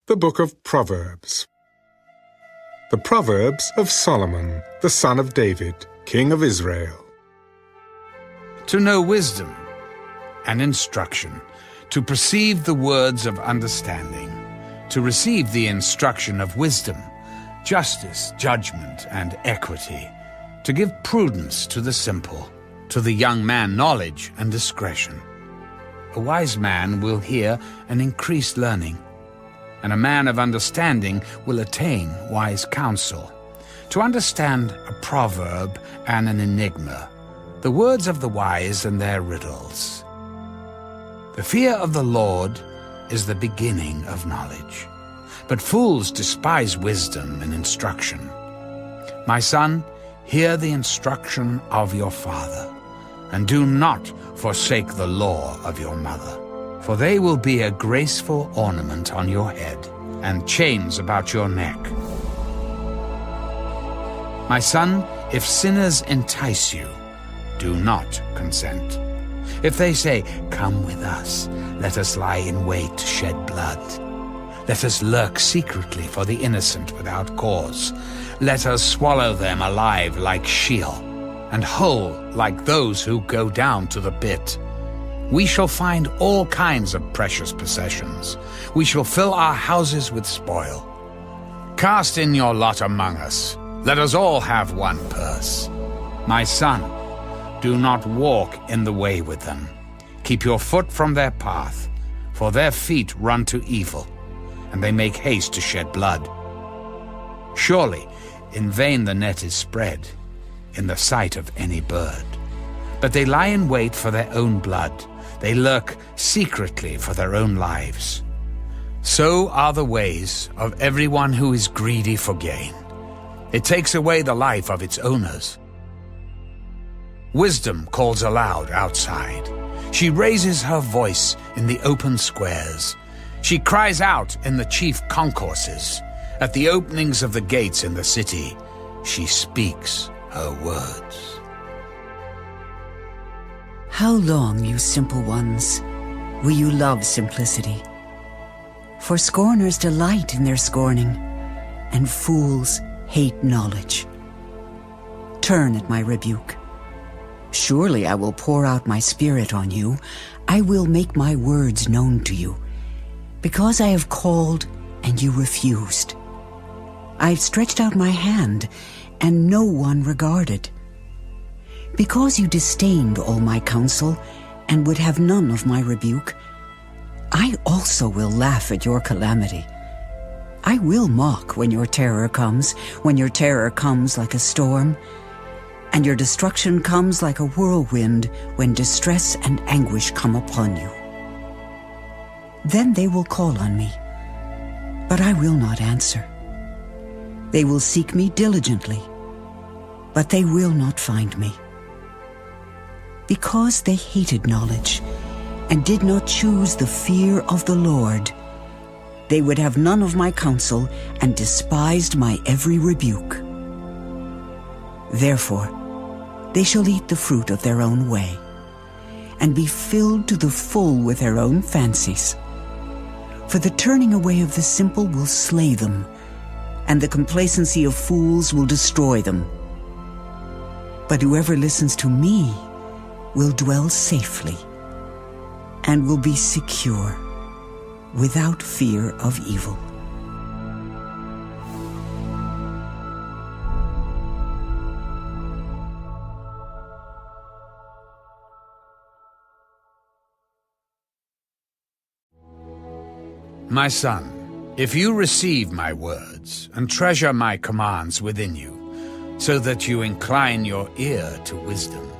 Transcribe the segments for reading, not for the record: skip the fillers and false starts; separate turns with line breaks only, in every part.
The Book of Proverbs. The Proverbs of Solomon, the son of David, king of Israel.
To know wisdom and instruction, to perceive the words of understanding, to receive the instruction of wisdom, justice, judgment, and equity, to give prudence to the simple, to the young man knowledge and discretion. A wise man will hear and increase learning, and a man of understanding will attain wise counsel. To understand a proverb and an enigma, the words of the wise and their riddles. The fear of the Lord is the beginning of knowledge, but fools despise wisdom and instruction. My son, hear the instruction of your father, and do not forsake the law of your mother. For they will be a graceful ornament on your head, and chains about your neck. My son, if sinners entice you, do not consent. If they say, "Come with us, let us lie in wait to shed blood. Let us lurk secretly for the innocent without cause. Let us swallow them alive like Sheol, and whole like those who go down to the pit. We shall find all kinds of precious possessions. We shall fill our houses with spoil. Cast in your lot among us. Let us all have one purse. My son, do not walk in the way with them. Keep your foot from their path, for their feet run to evil, and they make haste to shed blood. Surely, in vain the net is spread, in the sight of any bird. But they lie in wait for their own blood. They lurk secretly for their own lives. So are the ways of everyone who is greedy for gain. It takes away the life of its owners. Wisdom calls aloud outside. She raises her voice in the open squares. She cries out in the chief concourses. At the openings of the gates in the city, she speaks her words.
How long, you simple ones, will you love simplicity? For scorners delight in their scorning, and fools hate knowledge. Turn at my rebuke. Surely I will pour out my spirit on you. I will make my words known to you. Because I have called and you refused. I have stretched out my hand and no one regarded. Because you disdained all my counsel and would have none of my rebuke, I also will laugh at your calamity. I will mock when your terror comes like a storm, and your destruction comes like a whirlwind when distress and anguish come upon you. Then they will call on me, but I will not answer. They will seek me diligently, but they will not find me. Because they hated knowledge and did not choose the fear of the Lord, they would have none of my counsel and despised my every rebuke. Therefore, they shall eat the fruit of their own way and be filled to the full with their own fancies. For the turning away of the simple will slay them, and the complacency of fools will destroy them. But whoever listens to me will dwell safely and will be secure without fear of evil.
My son, if you receive my words and treasure my commands within you, so that you incline your ear to wisdom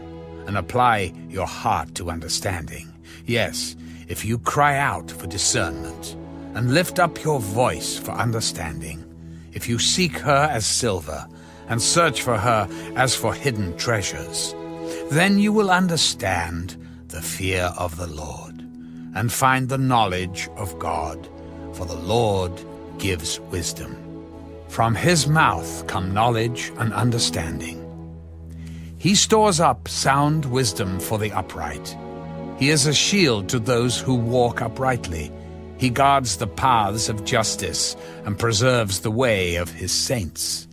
and apply your heart to understanding, yes, if you cry out for discernment and lift up your voice for understanding, if you seek her as silver and search for her as for hidden treasures, then you will understand the fear of the Lord and find the knowledge of God, for the Lord gives wisdom. From his mouth come knowledge and understanding. He stores up sound wisdom for the upright. He is a shield to those who walk uprightly. He guards the paths of justice and preserves the way of his saints.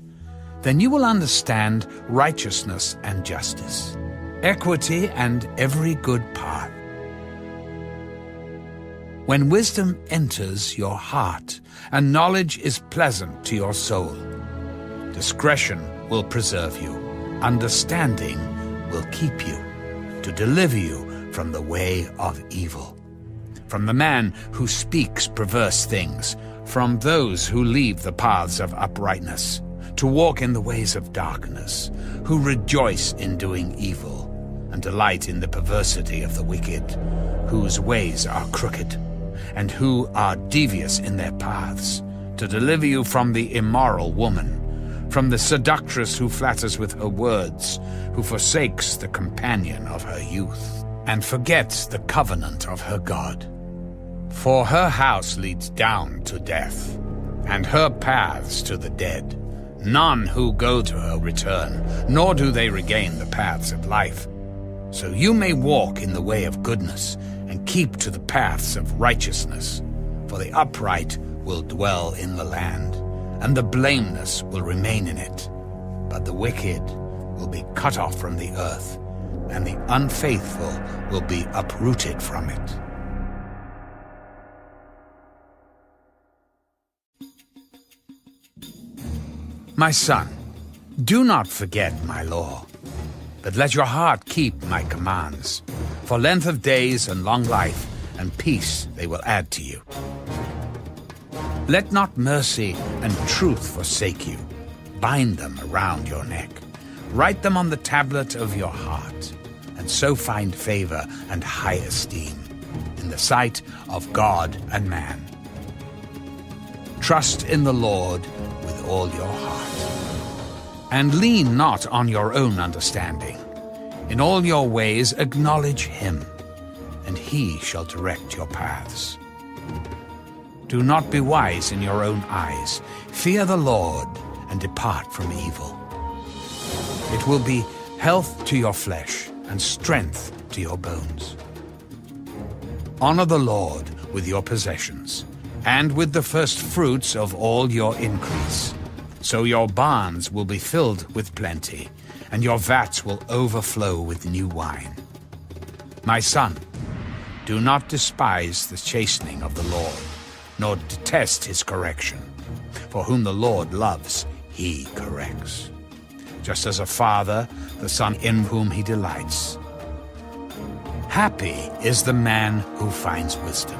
Then you will understand righteousness and justice, equity and every good path. When wisdom enters your heart and knowledge is pleasant to your soul, discretion will preserve you, understanding will keep you, to deliver you from the way of evil, from the man who speaks perverse things, from those who leave the paths of uprightness, to walk in the ways of darkness, who rejoice in doing evil, and delight in the perversity of the wicked, whose ways are crooked, and who are devious in their paths, to deliver you from the immoral woman, from the seductress who flatters with her words, who forsakes the companion of her youth, and forgets the covenant of her God. For her house leads down to death, and her paths to the dead. None who go to her return, nor do they regain the paths of life. So you may walk in the way of goodness, and keep to the paths of righteousness. For the upright will dwell in the land, and the blameless will remain in it. But the wicked will be cut off from the earth, and the unfaithful will be uprooted from it. My son, do not forget my law, but let your heart keep my commands. For length of days and long life and peace they will add to you. Let not mercy and truth forsake you. Bind them around your neck. Write them on the tablet of your heart, and so find favor and high esteem in the sight of God and man. Trust in the Lord with all your heart, and lean not on your own understanding. In all your ways acknowledge him, and he shall direct your paths. Do not be wise in your own eyes. Fear the Lord, and depart from evil. It will be health to your flesh, and strength to your bones. Honor the Lord with your possessions, and with the first fruits of all your increase. So your barns will be filled with plenty, and your vats will overflow with new wine. My son, do not despise the chastening of the Lord, nor detest his correction. For whom the Lord loves, he corrects. Just as a father, the son in whom he delights. Happy is the man who finds wisdom,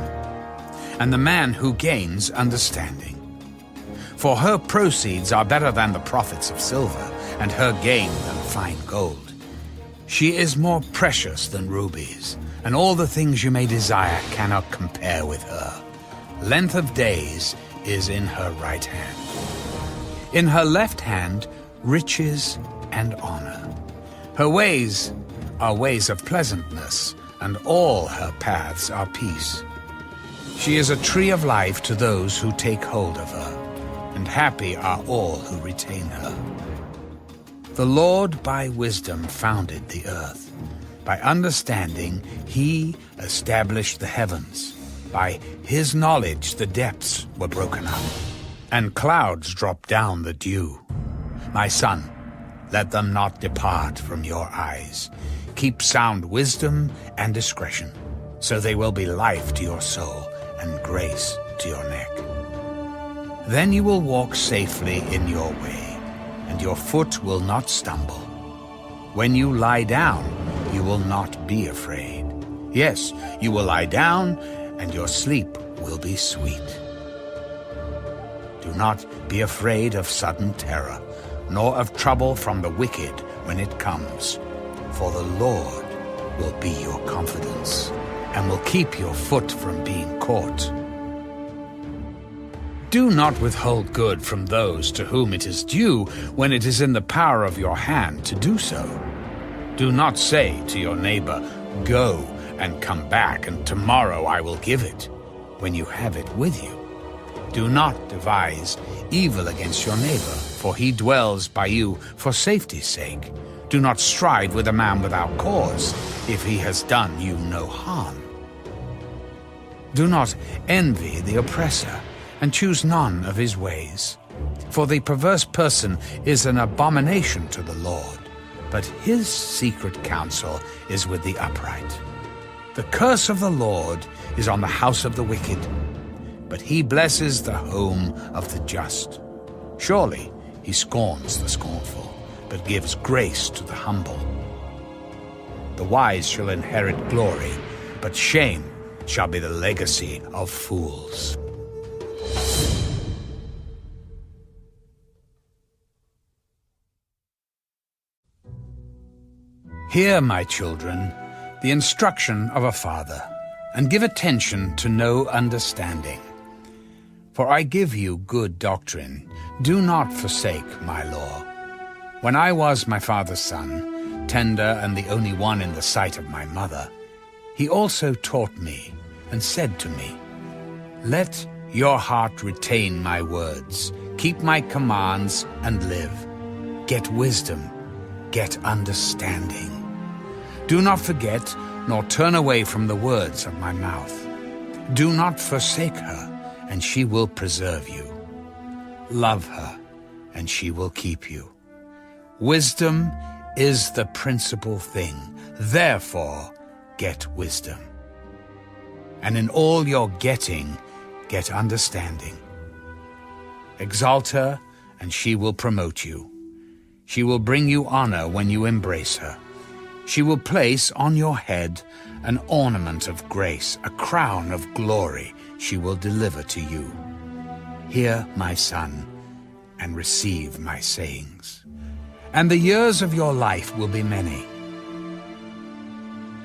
and the man who gains understanding. For her proceeds are better than the profits of silver, and her gain than fine gold. She is more precious than rubies, and all the things you may desire cannot compare with her. Length of days is in her right hand. In her left hand, riches and honor. Her ways are ways of pleasantness, and all her paths are peace. She is a tree of life to those who take hold of her, and happy are all who retain her. The Lord by wisdom founded the earth. By understanding he established the heavens. By his knowledge the depths were broken up, and clouds dropped down the dew. My son, let them not depart from your eyes. Keep sound wisdom and discretion, so they will be life to your soul and grace to your neck. Then you will walk safely in your way, and your foot will not stumble. When you lie down, you will not be afraid. Yes, you will lie down, and your sleep will be sweet. Do not be afraid of sudden terror, nor of trouble from the wicked when it comes. For the Lord will be your confidence, and will keep your foot from being caught. Do not withhold good from those to whom it is due when it is in the power of your hand to do so. Do not say to your neighbor, "Go and come back, and tomorrow I will give it," when you have it with you. Do not devise evil against your neighbor, for he dwells by you for safety's sake. Do not strive with a man without cause, if he has done you no harm. Do not envy the oppressor, and choose none of his ways. For the perverse person is an abomination to the Lord, but his secret counsel is with the upright. The curse of the Lord is on the house of the wicked, but he blesses the home of the just. Surely he scorns the scornful, but gives grace to the humble. The wise shall inherit glory, but shame shall be the legacy of fools. Hear, my children, the instruction of a father, and give attention to know understanding. For I give you good doctrine. Do not forsake my law. When I was my father's son, tender and the only one in the sight of my mother, he also taught me and said to me, Let your heart retain my words, keep my commands and live. Get wisdom, get understanding. Do not forget, nor turn away from the words of my mouth. Do not forsake her, and she will preserve you. Love her, and she will keep you. Wisdom is the principal thing. Therefore, get wisdom. And in all your getting, get understanding. Exalt her, and she will promote you. She will bring you honor when you embrace her. She will place on your head an ornament of grace, a crown of glory she will deliver to you. Hear, my son, and receive my sayings. And the years of your life will be many.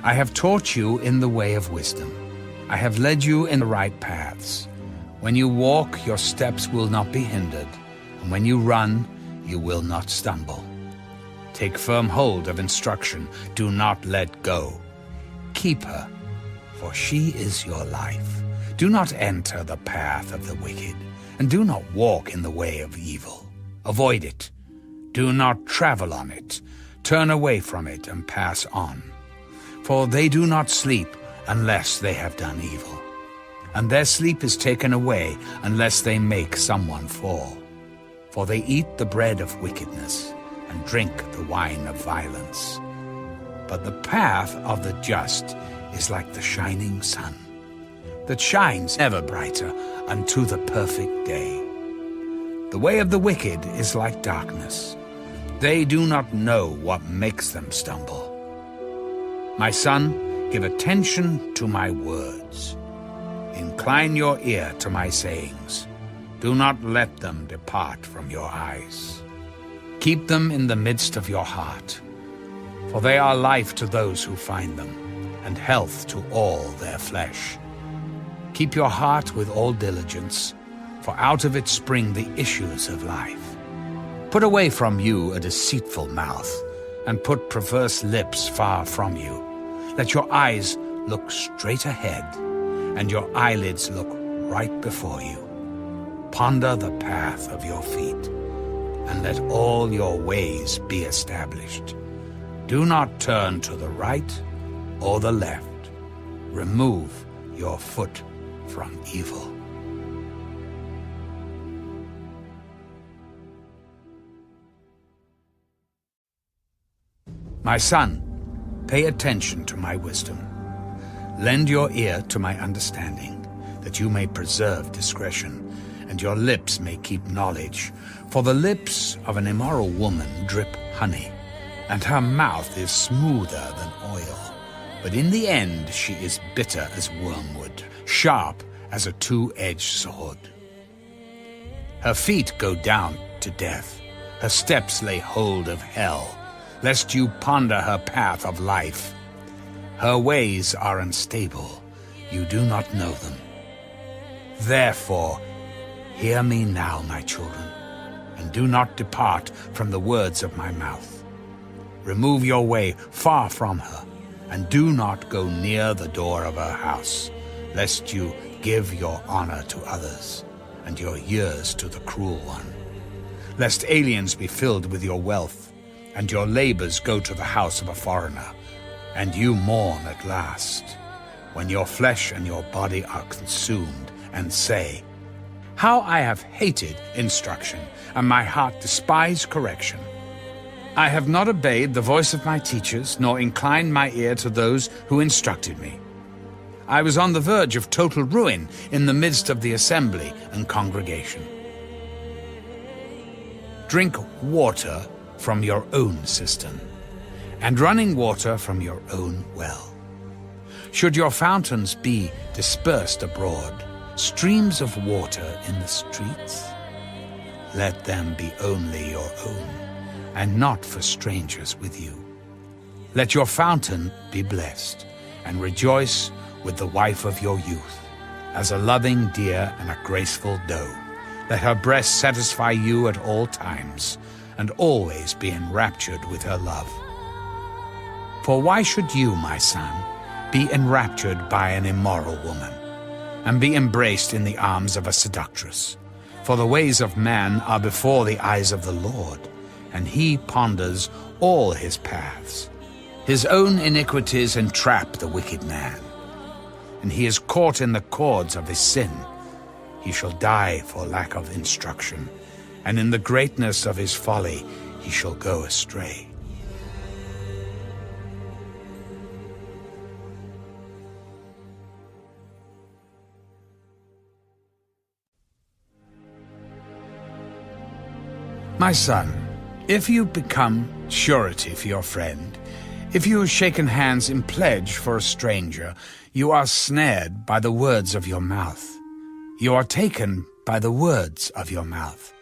I have taught you in the way of wisdom. I have led you in the right paths. When you walk, your steps will not be hindered, and when you run, you will not stumble. Take firm hold of instruction. Do not let go. Keep her, for she is your life. Do not enter the path of the wicked, and do not walk in the way of evil. Avoid it. Do not travel on it. Turn away from it and pass on. For they do not sleep unless they have done evil, and their sleep is taken away unless they make someone fall. For they eat the bread of wickedness and drink the wine of violence. But the path of the just is like the shining sun, that shines ever brighter unto the perfect day. The way of the wicked is like darkness. They do not know what makes them stumble. My son, give attention to my words. Incline your ear to my sayings. Do not let them depart from your eyes. Keep them in the midst of your heart, for they are life to those who find them, and health to all their flesh. Keep your heart with all diligence, for out of it spring the issues of life. Put away from you a deceitful mouth, and put perverse lips far from you. Let your eyes look straight ahead, and your eyelids look right before you. Ponder the path of your feet, and let all your ways be established. Do not turn to the right or the left. Remove your foot from evil. My son, pay attention to my wisdom. Lend your ear to my understanding, that you may preserve discretion, and your lips may keep knowledge. For the lips of an immoral woman drip honey, and her mouth is smoother than oil. But in the end she is bitter as wormwood, sharp as a two-edged sword. Her feet go down to death. Her steps lay hold of hell, lest you ponder her path of life. Her ways are unstable. You do not know them. Therefore, hear me now, my children, and do not depart from the words of my mouth. Remove your way far from her, and do not go near the door of her house, lest you give your honor to others, and your years to the cruel one. Lest aliens be filled with your wealth, and your labors go to the house of a foreigner, and you mourn at last. when your flesh and your body are consumed, and say, "How I have hated instruction, and my heart despised correction. I have not obeyed the voice of my teachers, nor inclined my ear to those who instructed me. I was on the verge of total ruin in the midst of the assembly and congregation." Drink water from your own cistern, and running water from your own well. Should your fountains be dispersed abroad, streams of water in the streets, let them be only your own, and not for strangers with you. Let your fountain be blessed, and rejoice with the wife of your youth, as a loving deer and a graceful doe. Let her breast satisfy you at all times, and always be enraptured with her love. For why should you, my son, be enraptured by an immoral woman, and be embraced in the arms of a seductress? For the ways of man are before the eyes of the Lord, and he ponders all his paths. His own iniquities entrap the wicked man, and he is caught in the cords of his sin. He shall die for lack of instruction, and in the greatness of his folly he shall go astray. My son, if you become surety for your friend, if you have shaken hands in pledge for a stranger, you are snared by the words of your mouth. You are taken by the words of your mouth.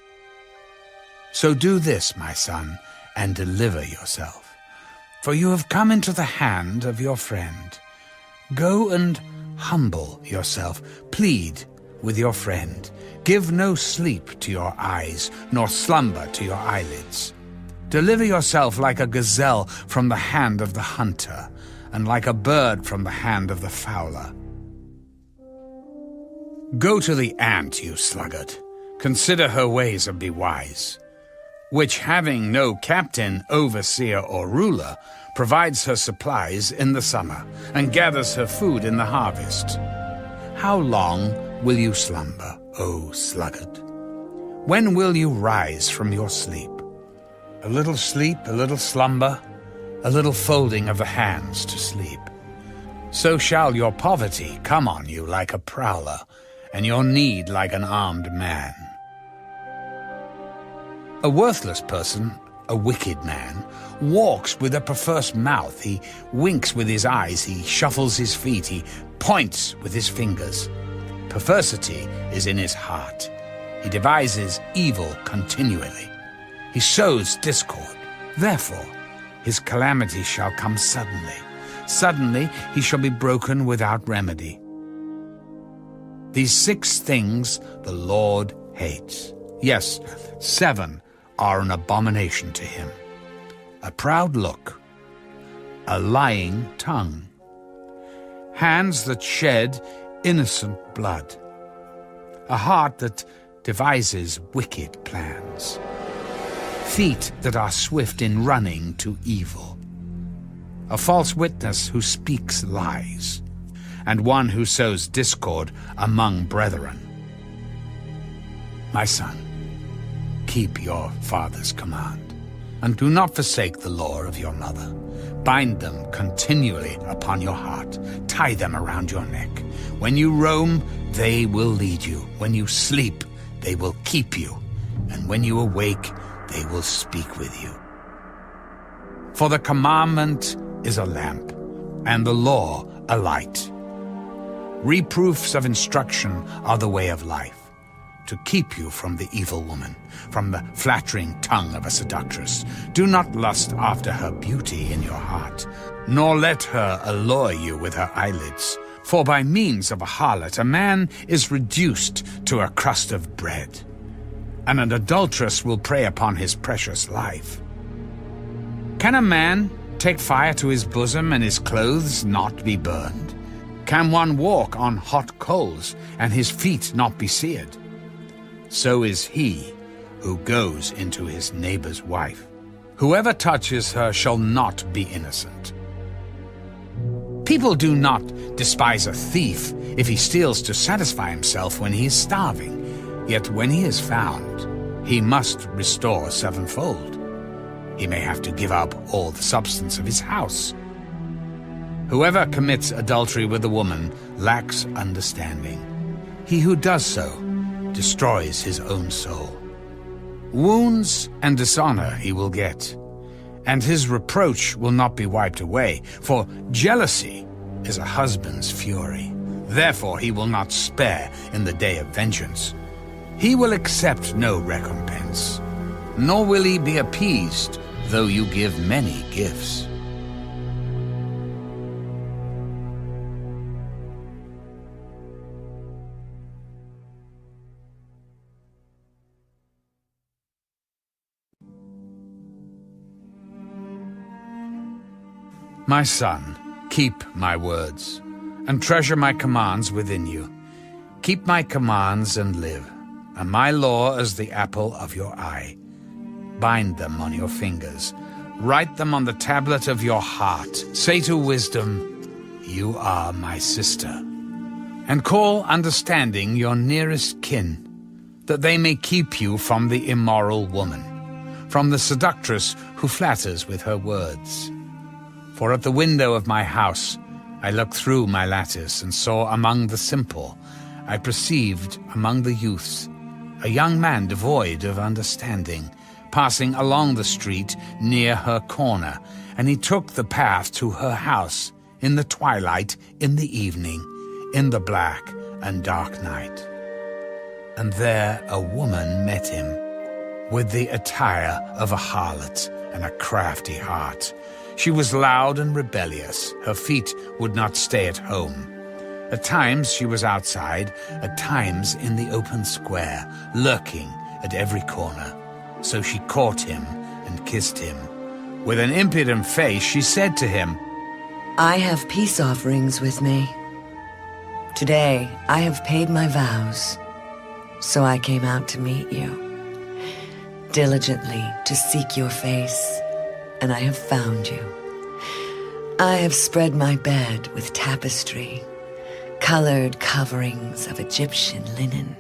So do this, my son, and deliver yourself, for you have come into the hand of your friend. Go and humble yourself, plead with your friend. Give no sleep to your eyes, nor slumber to your eyelids. Deliver yourself like a gazelle from the hand of the hunter, and like a bird from the hand of the fowler. Go to the ant, you sluggard. Consider her ways and be wise, which, having no captain, overseer, or ruler, provides her supplies in the summer, and gathers her food in the harvest. How long will you slumber, O sluggard? When will you rise from your sleep? A little sleep, a little slumber, a little folding of the hands to sleep. So shall your poverty come on you like a prowler, and your need like an armed man. A worthless person, a wicked man, walks with a perverse mouth. He winks with his eyes, he shuffles his feet, he points with his fingers. Perversity is in his heart. He devises evil continually. He sows discord. Therefore, his calamity shall come suddenly. Suddenly he shall be broken without remedy. These 6 things the Lord hates. Yes, 7 are an abomination to him: a proud look, a lying tongue, hands that shed innocent blood, a heart that devises wicked plans, feet that are swift in running to evil, a false witness who speaks lies, and one who sows discord among brethren. My son, keep your father's command, and do not forsake the law of your mother. Bind them continually upon your heart. Tie them around your neck. When you roam, they will lead you. When you sleep, they will keep you. And when you awake, they will speak with you. For the commandment is a lamp, and the law a light. Reproofs of instruction are the way of life, to keep you from the evil woman, from the flattering tongue of a seductress. Do not lust after her beauty in your heart, nor let her allure you with her eyelids. For by means of a harlot a man is reduced to a crust of bread, and an adulteress will prey upon his precious life. Can a man take fire to his bosom and his clothes not be burned? Can one walk on hot coals and his feet not be seared? So is he who goes into his neighbor's wife. Whoever touches her shall not be innocent. People do not despise a thief if he steals to satisfy himself when he is starving. Yet when he is found, he must restore sevenfold. He may have to give up all the substance of his house. Whoever commits adultery with a woman lacks understanding. He who does so destroys his own soul. Wounds and dishonor he will get, and his reproach will not be wiped away, for jealousy is a husband's fury. Therefore he will not spare in the day of vengeance. He will accept no recompense, nor will he be appeased, though you give many gifts. My son, keep my words, and treasure my commands within you. Keep my commands and live, and my law as the apple of your eye. Bind them on your fingers. Write them on the tablet of your heart. Say to wisdom, you are my sister. And call understanding your nearest kin, that they may keep you from the immoral woman, from the seductress who flatters with her words. For at the window of my house I looked through my lattice and saw among the simple, I perceived among the youths, a young man devoid of understanding, passing along the street near her corner, and he took the path to her house in the twilight, in the evening, in the black and dark night. And there a woman met him, with the attire of a harlot and a crafty heart. She was loud and rebellious. Her feet would not stay at home. At times she was outside, at times in the open square, lurking at every corner. So she caught him and kissed him. With an impudent face she said to him,
I have peace offerings with me. Today I have paid my vows, so I came out to meet you, diligently to seek your face, and I have found you. I have spread my bed with tapestry, colored coverings of Egyptian linen.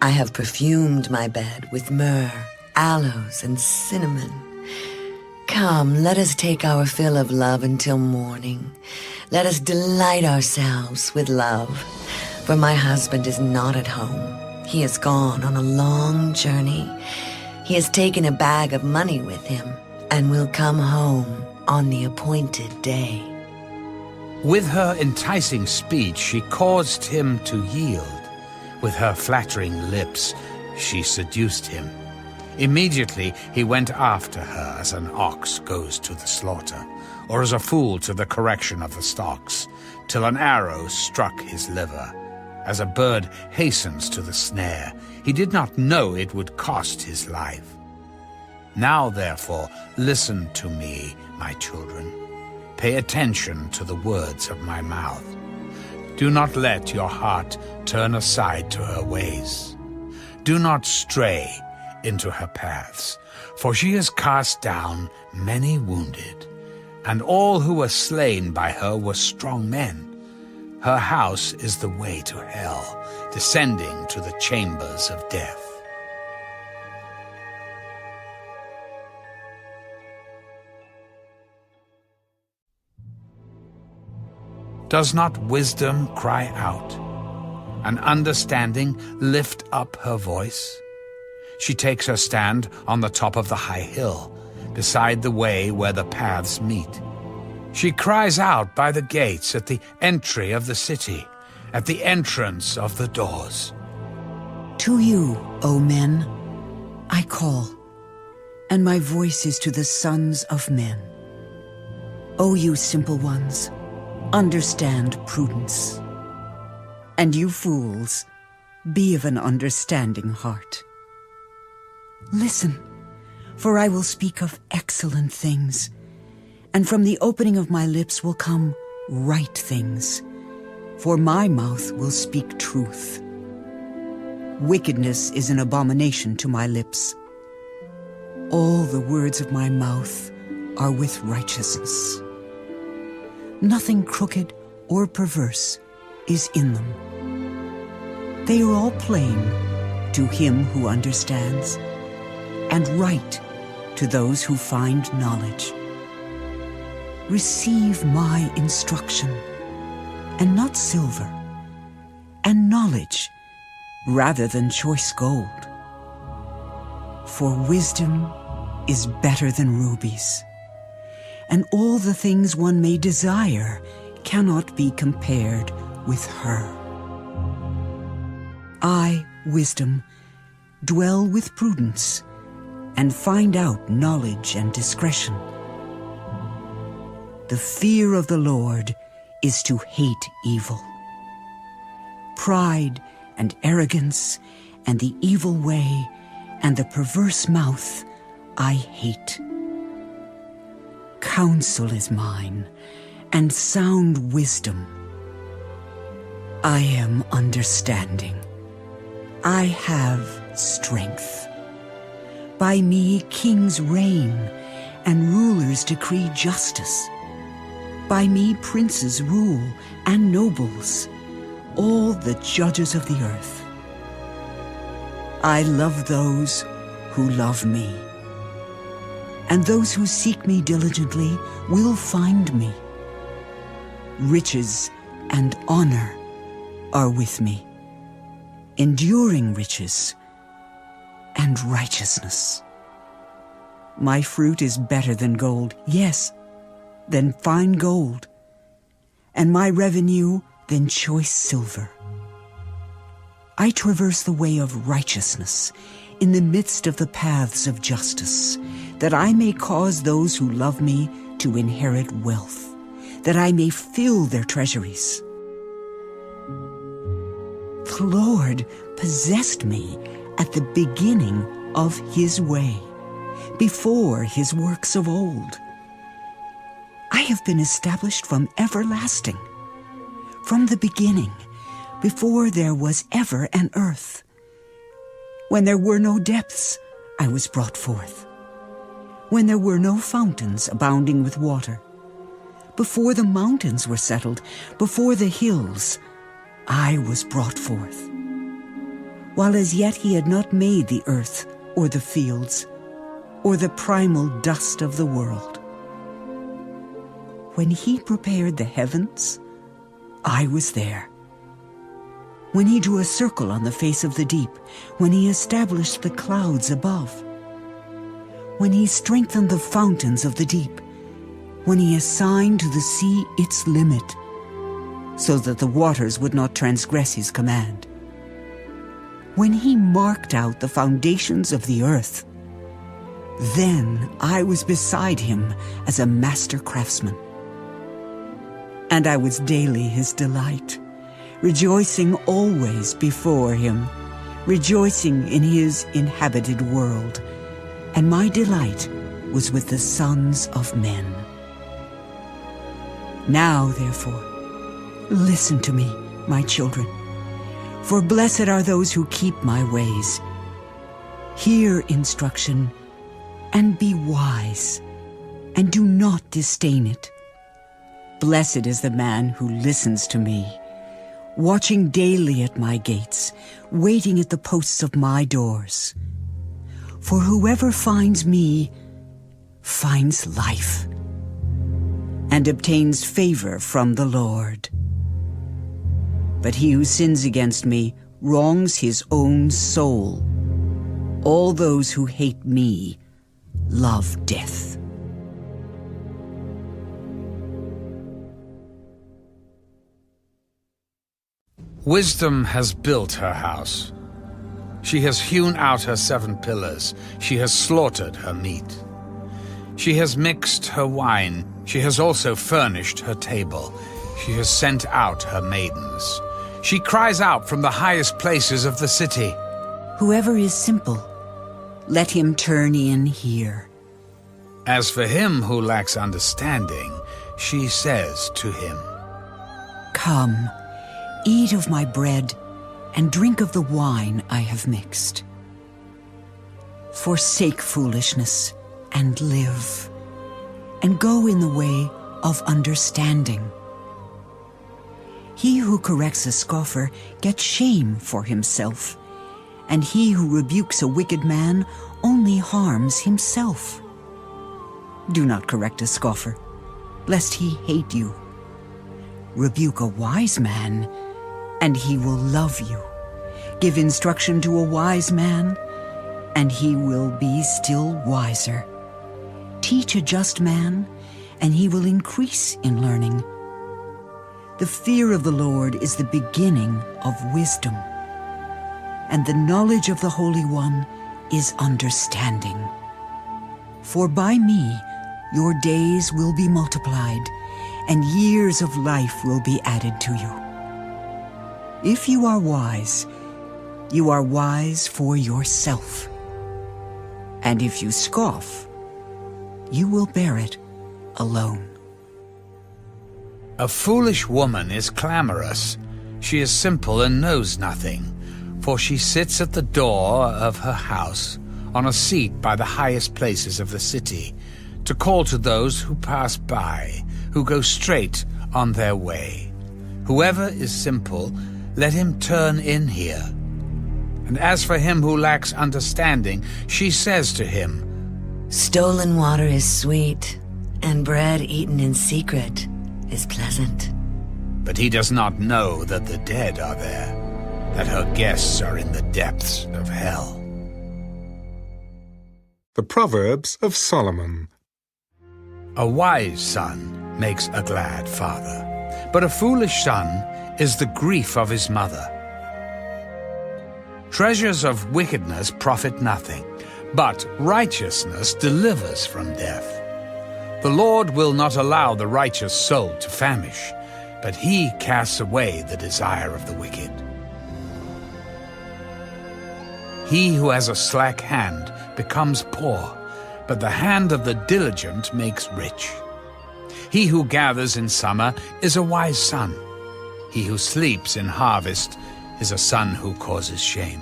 I have perfumed my bed with myrrh, aloes, and cinnamon. Come, let us take our fill of love until morning. Let us delight ourselves with love, for my husband is not at home. He has gone on a long journey. He has taken a bag of money with him and will come home on the appointed day.
With her enticing speech she caused him to yield. With her flattering lips she seduced him. Immediately he went after her as an ox goes to the slaughter, or as a fool to the correction of the stocks, till an arrow struck his liver. As a bird hastens to the snare, he did not know it would cost his life. Now, therefore, listen to me, my children. Pay attention to the words of my mouth. Do not let your heart turn aside to her ways. Do not stray into her paths, for she has cast down many wounded, and all who were slain by her were strong men. Her house is the way to hell, descending to the chambers of death. Does not wisdom cry out, and understanding lift up her voice? She takes her stand on the top of the high hill, beside the way where the paths meet. She cries out by the gates at the entry of the city, at the entrance of the doors.
To you, O men, I call, and my voice is to the sons of men. O you simple ones, understand prudence. And you fools, be of an understanding heart. Listen, for I will speak of excellent things, and from the opening of my lips will come right things, for my mouth will speak truth. Wickedness is an abomination to my lips. All the words of my mouth are with righteousness. Nothing crooked or perverse is in them. They are all plain to him who understands, and right to those who find knowledge. Receive my instruction, and not silver, and knowledge rather than choice gold. For wisdom is better than rubies, and all the things one may desire cannot be compared with her. I, wisdom, dwell with prudence, and find out knowledge and discretion. The fear of the Lord is to hate evil. Pride and arrogance and the evil way and the perverse mouth I hate. Counsel is mine, and sound wisdom. I am understanding. I have strength. By me kings reign, and rulers decree justice. By me princes rule, and nobles, all the judges of the earth. I love those who love me, and those who seek me diligently will find me. Riches and honor are with me, enduring riches and righteousness. My fruit is better than gold, yes, than fine gold, and my revenue than choice silver. I traverse the way of righteousness in the midst of the paths of justice, that I may cause those who love me to inherit wealth, that I may fill their treasuries. The Lord possessed me at the beginning of his way, before his works of old. I have been established from everlasting, from the beginning, before there was ever an earth. When there were no depths, I was brought forth. When there were no fountains abounding with water, before the mountains were settled, before the hills, I was brought forth. While as yet he had not made the earth or the fields, or the primal dust of the world. When he prepared the heavens, I was there. When he drew a circle on the face of the deep, when he established the clouds above, when he strengthened the fountains of the deep, when he assigned to the sea its limit, so that the waters would not transgress his command. When he marked out the foundations of the earth, then I was beside him as a master craftsman. And I was daily his delight, rejoicing always before him, rejoicing in his inhabited world. And my delight was with the sons of men. Now, therefore, listen to me, my children, for blessed are those who keep my ways. Hear instruction, and be wise, and do not disdain it. Blessed is the man who listens to me, watching daily at my gates, waiting at the posts of my doors. For whoever finds me finds life, and obtains favor from the Lord. But he who sins against me wrongs his own soul. All those who hate me love death.
Wisdom has built her house. She has hewn out her 7 pillars. She has slaughtered her meat. She has mixed her wine. She has also furnished her table. She has sent out her maidens. She cries out from the highest places of the city.
Whoever is simple, let him turn in here.
As for him who lacks understanding, she says to him,
Come, eat of my bread, and drink of the wine I have mixed. Forsake foolishness, and live, and go in the way of understanding. He who corrects a scoffer gets shame for himself, and he who rebukes a wicked man only harms himself. Do not correct a scoffer, lest he hate you. Rebuke a wise man, and he will love you. Give instruction to a wise man, and he will be still wiser. Teach a just man, and he will increase in learning. The fear of the Lord is the beginning of wisdom, and the knowledge of the Holy One is understanding. For by me your days will be multiplied, and years of life will be added to you. If you are wise for yourself. And if you scoff, you will bear it alone.
A foolish woman is clamorous. She is simple and knows nothing, for she sits at the door of her house, on a seat by the highest places of the city, to call to those who pass by, who go straight on their way. Whoever is simple, let him turn in here. And as for him who lacks understanding, she says to him,
Stolen water is sweet, and bread eaten in secret is pleasant.
But he does not know that the dead are there, that her guests are in the depths of hell.
The Proverbs of Solomon.
A wise son makes a glad father, but a foolish son is the grief of his mother. Treasures of wickedness profit nothing, but righteousness delivers from death. The Lord will not allow the righteous soul to famish, but he casts away the desire of the wicked. He who has a slack hand becomes poor, but the hand of the diligent makes rich. He who gathers in summer is a wise son. He who sleeps in harvest is a son who causes shame.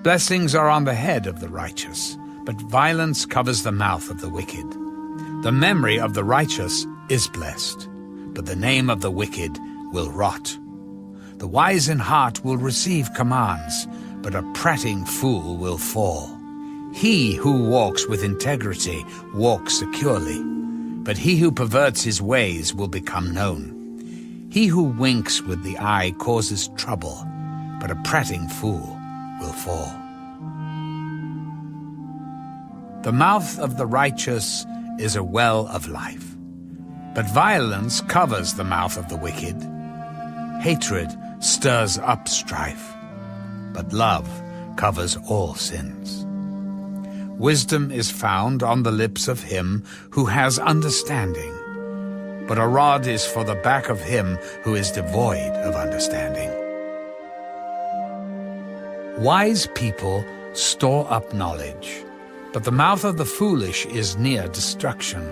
Blessings are on the head of the righteous, but violence covers the mouth of the wicked. The memory of the righteous is blessed, but the name of the wicked will rot. The wise in heart will receive commands, but a prating fool will fall. He who walks with integrity walks securely, but he who perverts his ways will become known. He who winks with the eye causes trouble, but a prating fool will fall. The mouth of the righteous is a well of life, but violence covers the mouth of the wicked. Hatred stirs up strife, but love covers all sins. Wisdom is found on the lips of him who has understanding, but a rod is for the back of him who is devoid of understanding. Wise people store up knowledge, but the mouth of the foolish is near destruction.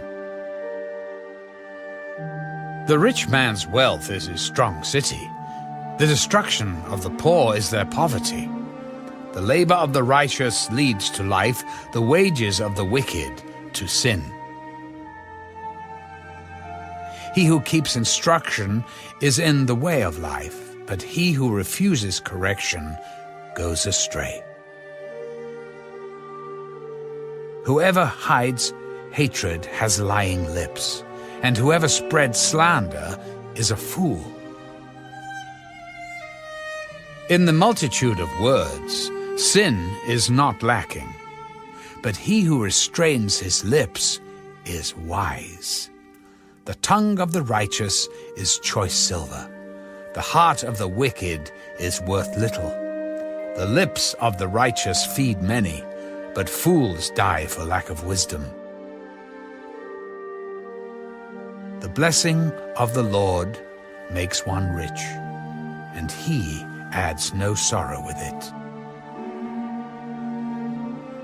The rich man's wealth is his strong city. The destruction of the poor is their poverty. The labor of the righteous leads to life, the wages of the wicked to sin. He who keeps instruction is in the way of life, but he who refuses correction goes astray. Whoever hides hatred has lying lips, and whoever spreads slander is a fool. In the multitude of words, sin is not lacking, but he who restrains his lips is wise. The tongue of the righteous is choice silver. The heart of the wicked is worth little. The lips of the righteous feed many, but fools die for lack of wisdom. The blessing of the Lord makes one rich, and he adds no sorrow with it.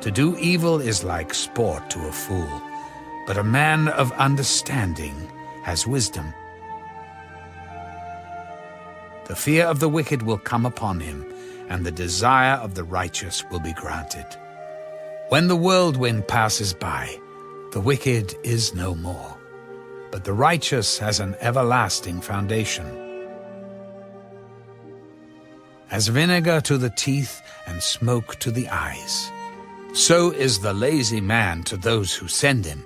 To do evil is like sport to a fool, but a man of understanding has wisdom. The fear of the wicked will come upon him, and the desire of the righteous will be granted. When the whirlwind passes by, The wicked is no more, but the righteous has an everlasting foundation. As vinegar to the teeth and smoke to the eyes, so is the lazy man to those who send him.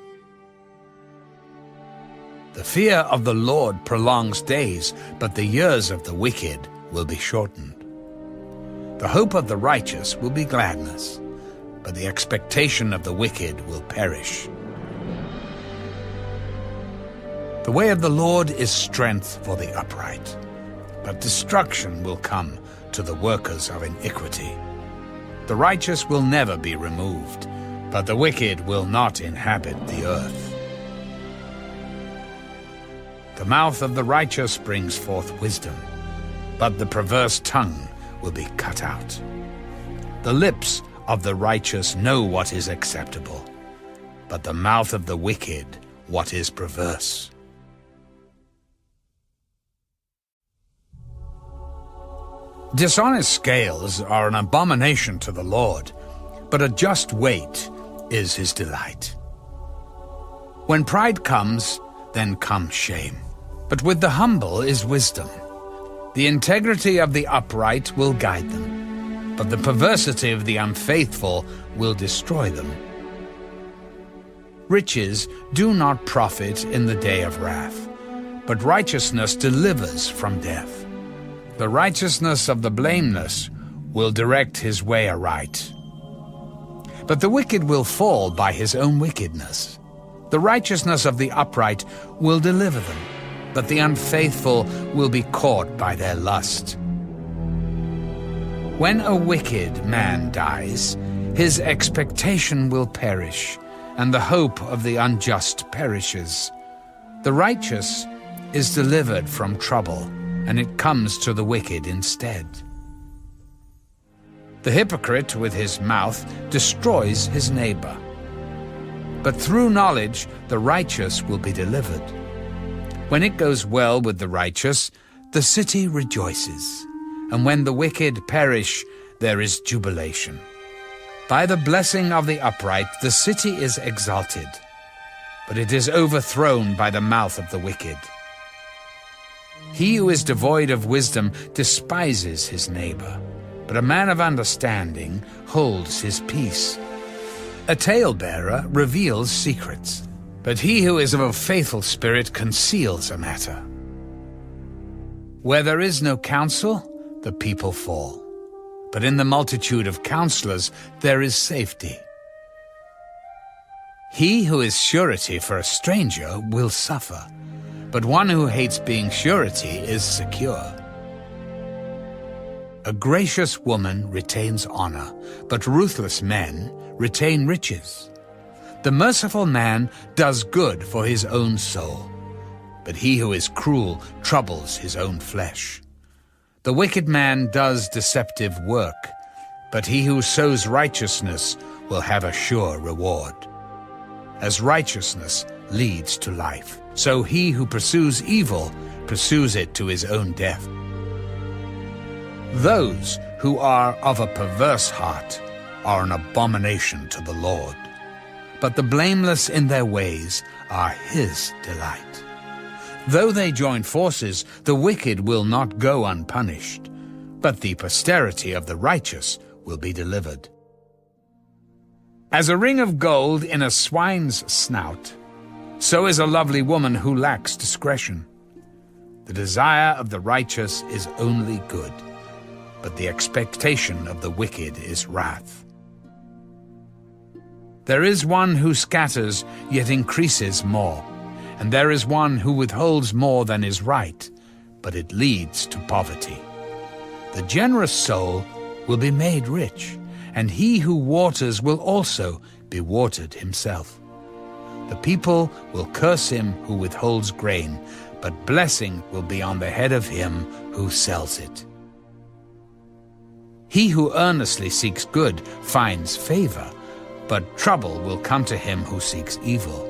The fear of the Lord prolongs days, but the years of the wicked will be shortened. The hope of the righteous will be gladness, but the expectation of the wicked will perish. The way of the Lord is strength for the upright, but destruction will come to the workers of iniquity. The righteous will never be removed, but the wicked will not inhabit the earth. The mouth of the righteous brings forth wisdom, but the perverse tongue will be cut out. The lips of the righteous know what is acceptable, but the mouth of the wicked what is perverse. Dishonest scales are an abomination to the Lord, but a just weight is his delight. When pride comes, then comes shame, but with the humble is wisdom. The integrity of the upright will guide them, but the perversity of the unfaithful will destroy them. Riches do not profit in the day of wrath, but righteousness delivers from death. The righteousness of the blameless will direct his way aright, but the wicked will fall by his own wickedness. The righteousness of the upright will deliver them, but the unfaithful will be caught by their lust. When a wicked man dies, his expectation will perish, and the hope of the unjust perishes. The righteous is delivered from trouble, and it comes to the wicked instead. The hypocrite with his mouth destroys his neighbor, but through knowledge the righteous will be delivered. When it goes well with the righteous, the city rejoices, and when the wicked perish, there is jubilation. By the blessing of the upright, the city is exalted, but it is overthrown by the mouth of the wicked. He who is devoid of wisdom despises his neighbor, but a man of understanding holds his peace. A talebearer reveals secrets, but he who is of a faithful spirit conceals a matter. Where there is no counsel, the people fall, but in the multitude of counselors there is safety. He who is surety for a stranger will suffer, but one who hates being surety is secure. A gracious woman retains honor, but ruthless men retain riches. The merciful man does good for his own soul, but he who is cruel troubles his own flesh. The wicked man does deceptive work, but he who sows righteousness will have a sure reward. As righteousness leads to life, so he who pursues evil pursues it to his own death. Those who are of a perverse heart are an abomination to the Lord, but the blameless in their ways are his delight. Though they join forces, the wicked will not go unpunished, but the posterity of the righteous will be delivered. As a ring of gold in a swine's snout, so is a lovely woman who lacks discretion. The desire of the righteous is only good, but the expectation of the wicked is wrath. There is one who scatters, yet increases more, and there is one who withholds more than is right, but it leads to poverty. The generous soul will be made rich, and he who waters will also be watered himself. The people will curse him who withholds grain, but blessing will be on the head of him who sells it. He who earnestly seeks good finds favor, but trouble will come to him who seeks evil.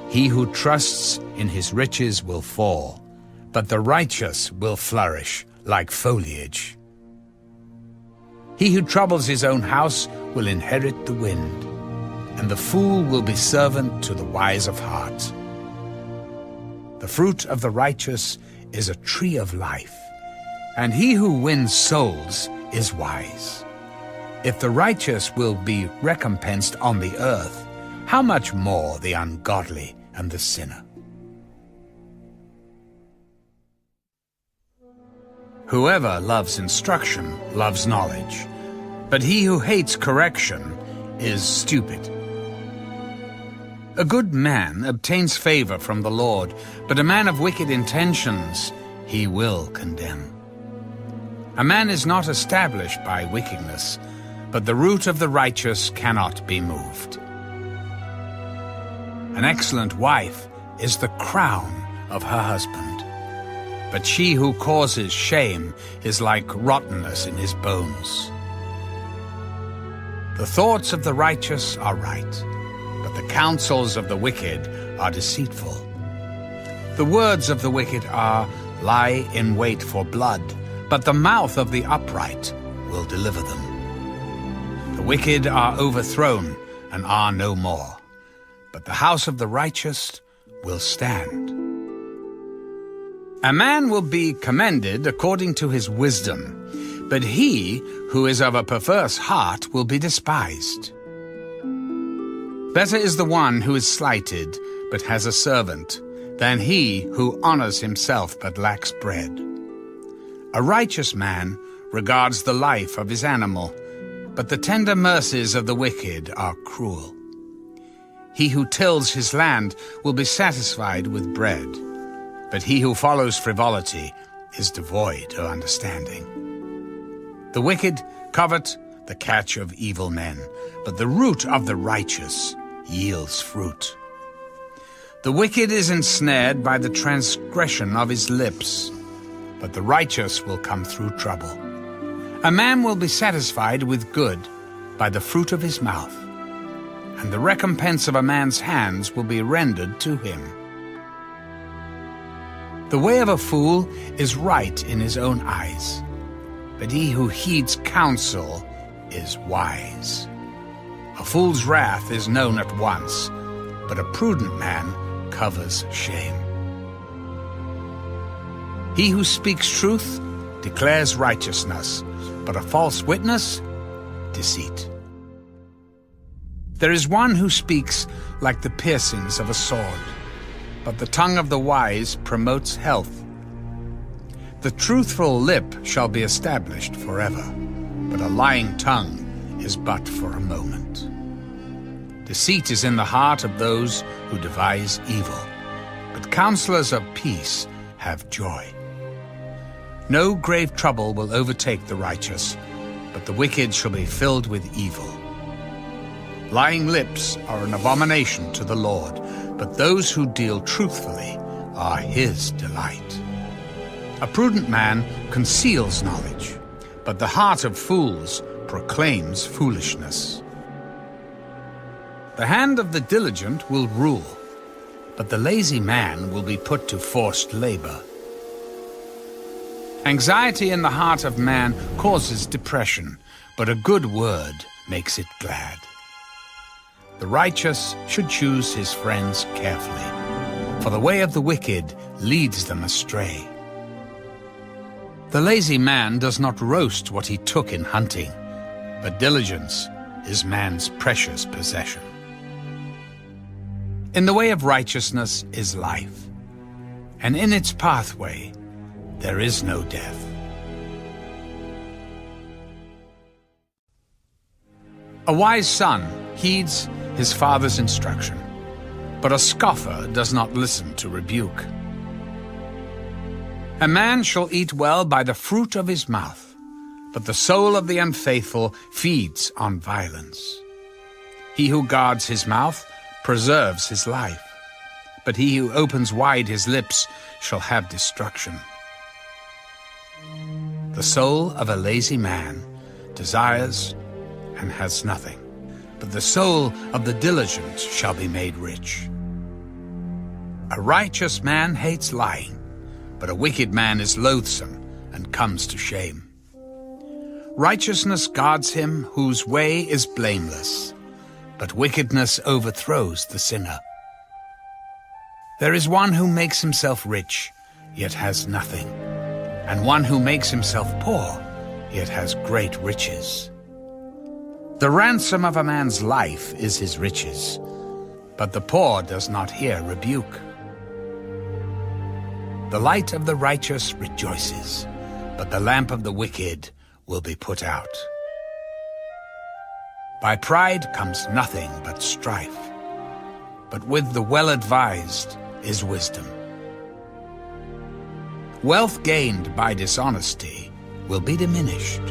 He who trusts in his riches will fall, but the righteous will flourish like foliage. He who troubles his own house will inherit the wind, and the fool will be servant to the wise of heart. The fruit of the righteous is a tree of life, and he who wins souls is wise. If the righteous will be recompensed on the earth, how much more the ungodly and the sinner? Whoever loves instruction loves knowledge, but he who hates correction is stupid. A good man obtains favor from the Lord, but a man of wicked intentions he will condemn. A man is not established by wickedness, but the root of the righteous cannot be moved. An excellent wife is the crown of her husband, but she who causes shame is like rottenness in his bones. The thoughts of the righteous are right, but the counsels of the wicked are deceitful. The words of the wicked lie in wait for blood, but the mouth of the upright will deliver them. The wicked are overthrown and are no more, but the house of the righteous will stand. A man will be commended according to his wisdom, but he who is of a perverse heart will be despised. Better is the one who is slighted, but has a servant, than he who honors himself but lacks bread. A righteous man regards the life of his animal, but the tender mercies of the wicked are cruel. He who tills his land will be satisfied with bread, but he who follows frivolity is devoid of understanding. The wicked covet the catch of evil men, but the root of the righteous yields fruit. The wicked is ensnared by the transgression of his lips, but the righteous will come through trouble. A man will be satisfied with good by the fruit of his mouth, and the recompense of a man's hands will be rendered to him. The way of a fool is right in his own eyes, but he who heeds counsel is wise. A fool's wrath is known at once, but a prudent man covers shame. He who speaks truth declares righteousness, but a false witness, deceit. There is one who speaks like the piercings of a sword, but the tongue of the wise promotes health. The truthful lip shall be established forever, but a lying tongue is but for a moment. Deceit is in the heart of those who devise evil, but counselors of peace have joy. No grave trouble will overtake the righteous, but the wicked shall be filled with evil. Lying lips are an abomination to the Lord, but those who deal truthfully are his delight. A prudent man conceals knowledge, but the heart of fools proclaims foolishness. The hand of the diligent will rule, but the lazy man will be put to forced labor. Anxiety in the heart of man causes depression, but a good word makes it glad. The righteous should choose his friends carefully, for the way of the wicked leads them astray. The lazy man does not roast what he took in hunting, but diligence is man's precious possession. In the way of righteousness is life, and in its pathway there is no death. A wise son heeds his father's instruction, but a scoffer does not listen to rebuke. A man shall eat well by the fruit of his mouth, but the soul of the unfaithful feeds on violence. He who guards his mouth preserves his life, but he who opens wide his lips shall have destruction. The soul of a lazy man desires and has nothing, but the soul of the diligent shall be made rich. A righteous man hates lying, but a wicked man is loathsome and comes to shame. Righteousness guards him whose way is blameless, but wickedness overthrows the sinner. There is one who makes himself rich, yet has nothing, and one who makes himself poor, yet has great riches. The ransom of a man's life is his riches, but the poor does not hear rebuke. The light of the righteous rejoices, but the lamp of the wicked will be put out. By pride comes nothing but strife, but with the well-advised is wisdom. Wealth gained by dishonesty will be diminished,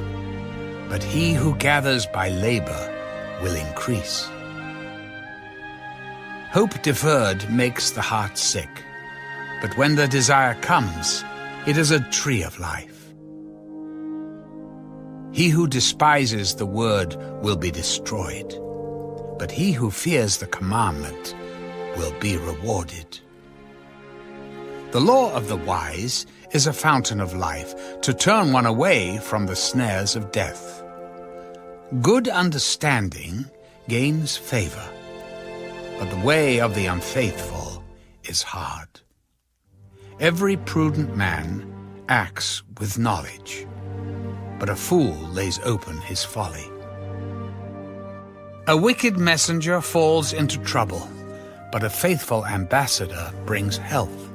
but he who gathers by labor will increase. Hope deferred makes the heart sick, but when the desire comes, it is a tree of life. He who despises the word will be destroyed, but he who fears the commandment will be rewarded. The law of the wise is a fountain of life, to turn one away from the snares of death. Good understanding gains favor, but the way of the unfaithful is hard. Every prudent man acts with knowledge, but a fool lays open his folly. A wicked messenger falls into trouble, but a faithful ambassador brings health.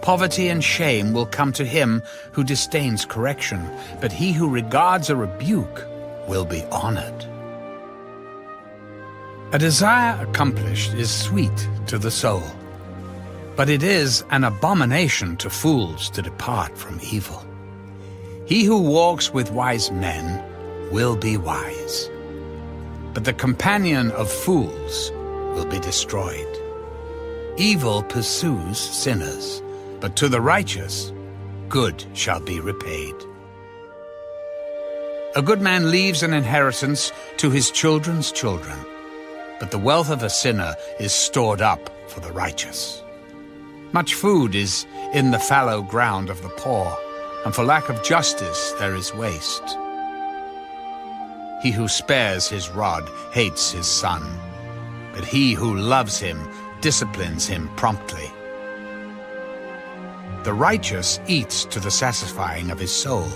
Poverty and shame will come to him who disdains correction, but he who regards a rebuke will be honored. A desire accomplished is sweet to the soul, but it is an abomination to fools to depart from evil. He who walks with wise men will be wise, but the companion of fools will be destroyed. Evil pursues sinners, but to the righteous good shall be repaid. A good man leaves an inheritance to his children's children, but the wealth of a sinner is stored up for the righteous. Much food is in the fallow ground of the poor, and for lack of justice there is waste. He who spares his rod hates his son, but he who loves him disciplines him promptly. The righteous eats to the satisfying of his soul,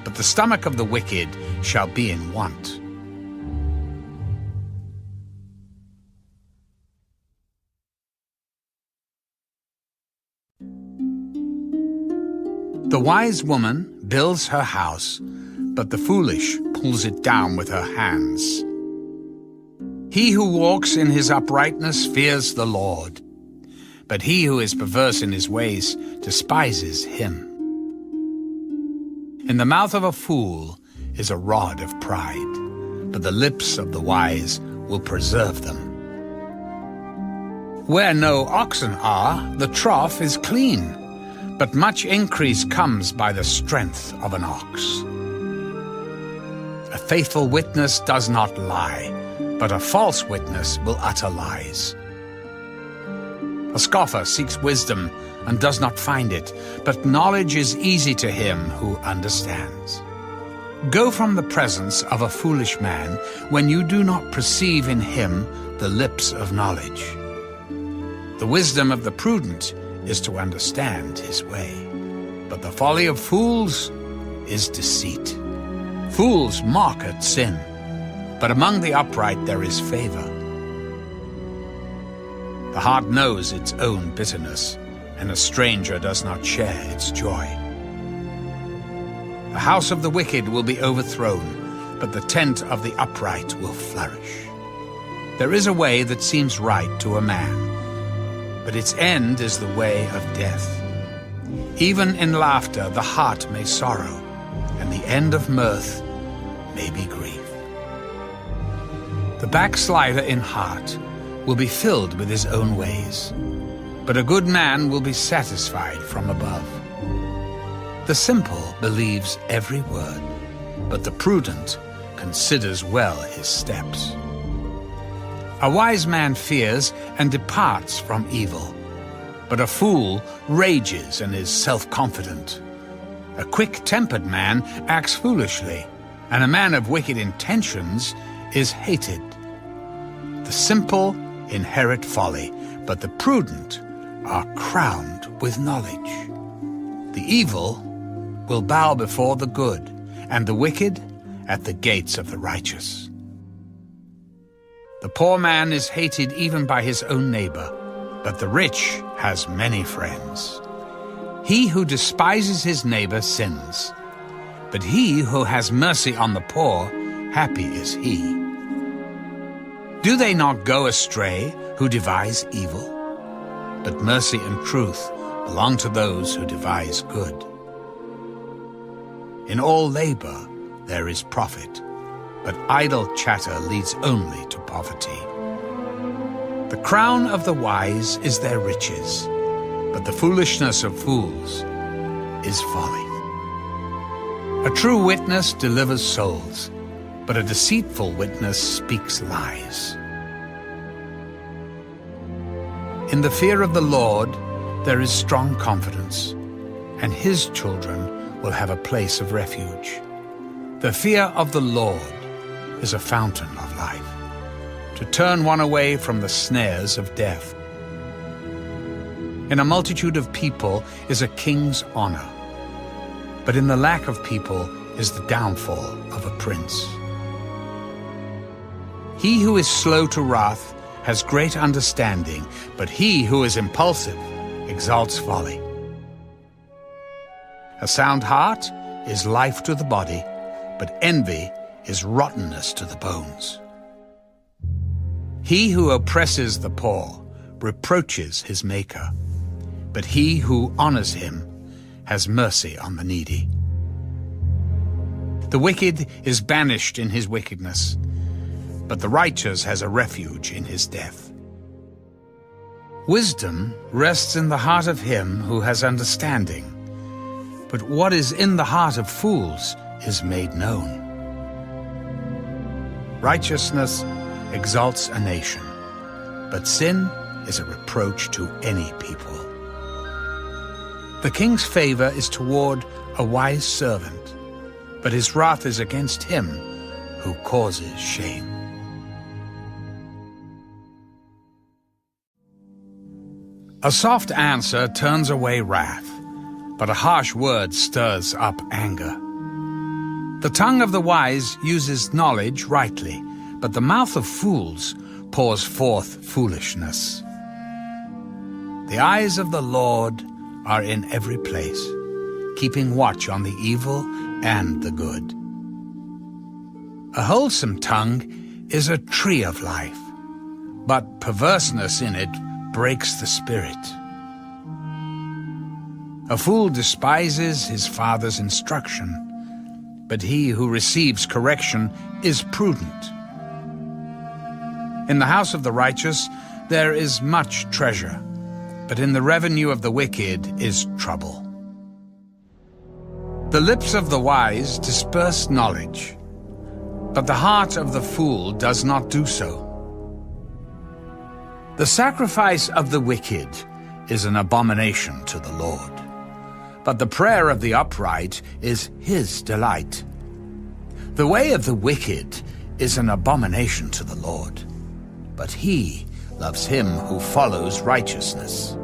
but the stomach of the wicked shall be in want. The wise woman builds her house, but the foolish pulls it down with her hands. He who walks in his uprightness fears the Lord, but he who is perverse in his ways despises him. In the mouth of a fool is a rod of pride, but the lips of the wise will preserve them. Where no oxen are, the trough is clean, but much increase comes by the strength of an ox. A faithful witness does not lie, but a false witness will utter lies. A scoffer seeks wisdom and does not find it, but knowledge is easy to him who understands. Go from the presence of a foolish man when you do not perceive in him the lips of knowledge. The wisdom of the prudent is to understand his way, but the folly of fools is deceit. Fools mock at sin, but among the upright there is favor. The heart knows its own bitterness, and a stranger does not share its joy. The house of the wicked will be overthrown, but the tent of the upright will flourish. There is a way that seems right to a man, but its end is the way of death. Even in laughter the heart may sorrow, and the end of mirth may be grief. The backslider in heart will be filled with his own ways, but a good man will be satisfied from above. The simple believes every word, but the prudent considers well his steps. A wise man fears and departs from evil, but a fool rages and is self-confident. A quick-tempered man acts foolishly, and a man of wicked intentions is hated. The simple inherit folly, but the prudent are crowned with knowledge. The evil will bow before the good, and the wicked at the gates of the righteous. The poor man is hated even by his own neighbor, but the rich has many friends. He who despises his neighbor sins, but he who has mercy on the poor, happy is he. Do they not go astray who devise evil? But mercy and truth belong to those who devise good. In all labor there is profit, but idle chatter leads only to poverty. The crown of the wise is their riches, but the foolishness of fools is folly. A true witness delivers souls, but a deceitful witness speaks lies. In the fear of the Lord there is strong confidence, and his children will have a place of refuge. The fear of the Lord is a fountain of life, to turn one away from the snares of death. In a multitude of people is a king's honor, but in the lack of people is the downfall of a prince. He who is slow to wrath has great understanding, but he who is impulsive exalts folly. A sound heart is life to the body, but envy is rottenness to the bones. He who oppresses the poor reproaches his Maker, but he who honors him has mercy on the needy. The wicked is banished in his wickedness, but the righteous has a refuge in his death. Wisdom rests in the heart of him who has understanding, but what is in the heart of fools is made known. Righteousness exalts a nation, but sin is a reproach to any people. The king's favor is toward a wise servant, but his wrath is against him who causes shame. A soft answer turns away wrath, but a harsh word stirs up anger. The tongue of the wise uses knowledge rightly, but the mouth of fools pours forth foolishness. The eyes of the Lord are in every place, keeping watch on the evil and the good. A wholesome tongue is a tree of life, but perverseness in it breaks the spirit. A fool despises his father's instruction, but he who receives correction is prudent. In the house of the righteous there is much treasure, but in the revenue of the wicked is trouble. The lips of the wise disperse knowledge, but the heart of the fool does not do so. The sacrifice of the wicked is an abomination to the Lord, but the prayer of the upright is his delight. The way of the wicked is an abomination to the Lord, but he loves him who follows righteousness.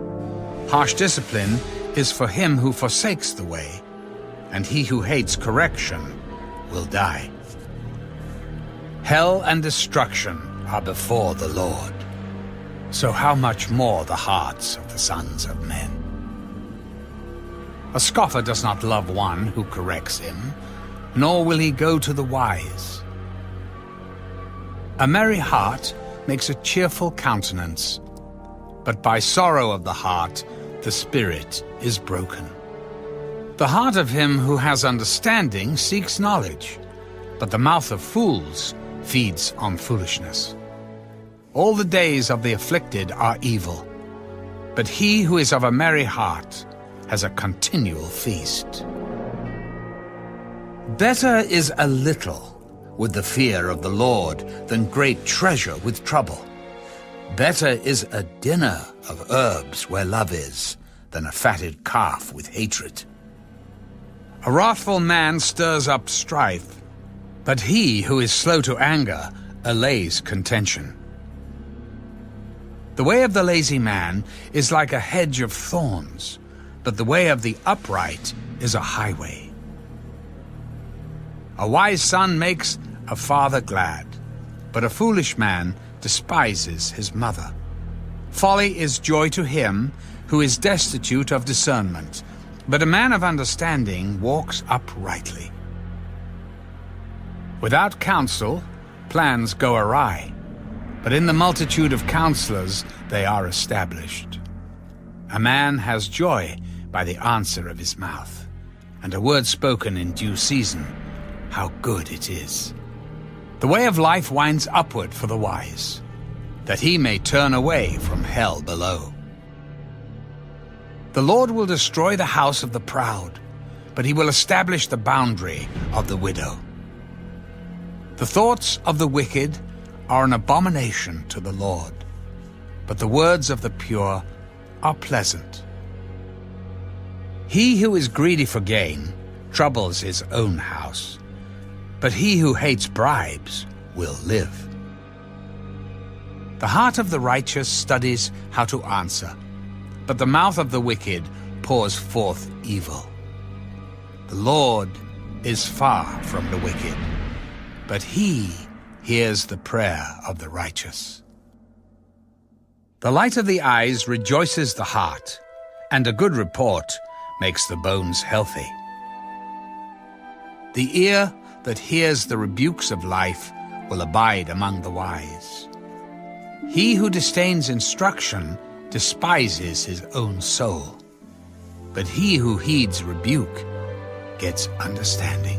Harsh discipline is for him who forsakes the way, and he who hates correction will die. Hell and destruction are before the Lord, so how much more the hearts of the sons of men? A scoffer does not love one who corrects him, nor will he go to the wise. A merry heart makes a cheerful countenance, but by sorrow of the heart the spirit is broken. The heart of him who has understanding seeks knowledge, but the mouth of fools feeds on foolishness. All the days of the afflicted are evil, but he who is of a merry heart has a continual feast. Better is a little with the fear of the Lord than great treasure with trouble. Better is a dinner of herbs where love is than a fatted calf with hatred. A wrathful man stirs up strife, but he who is slow to anger allays contention. The way of the lazy man is like a hedge of thorns, but the way of the upright is a highway. A wise son makes a father glad, but a foolish man despises his mother. Folly is joy to him who is destitute of discernment, but a man of understanding walks uprightly. Without counsel, plans go awry, but in the multitude of counselors they are established. A man has joy by the answer of his mouth, and a word spoken in due season, how good it is. The way of life winds upward for the wise, that he may turn away from hell below. The Lord will destroy the house of the proud, but he will establish the boundary of the widow. The thoughts of the wicked are an abomination to the Lord, but the words of the pure are pleasant. He who is greedy for gain troubles his own house, but he who hates bribes will live. The heart of the righteous studies how to answer, but the mouth of the wicked pours forth evil. The Lord is far from the wicked, but he hears the prayer of the righteous. The light of the eyes rejoices the heart, and a good report makes the bones healthy. The ear that hears the rebukes of life will abide among the wise. He who disdains instruction despises his own soul, but he who heeds rebuke gets understanding.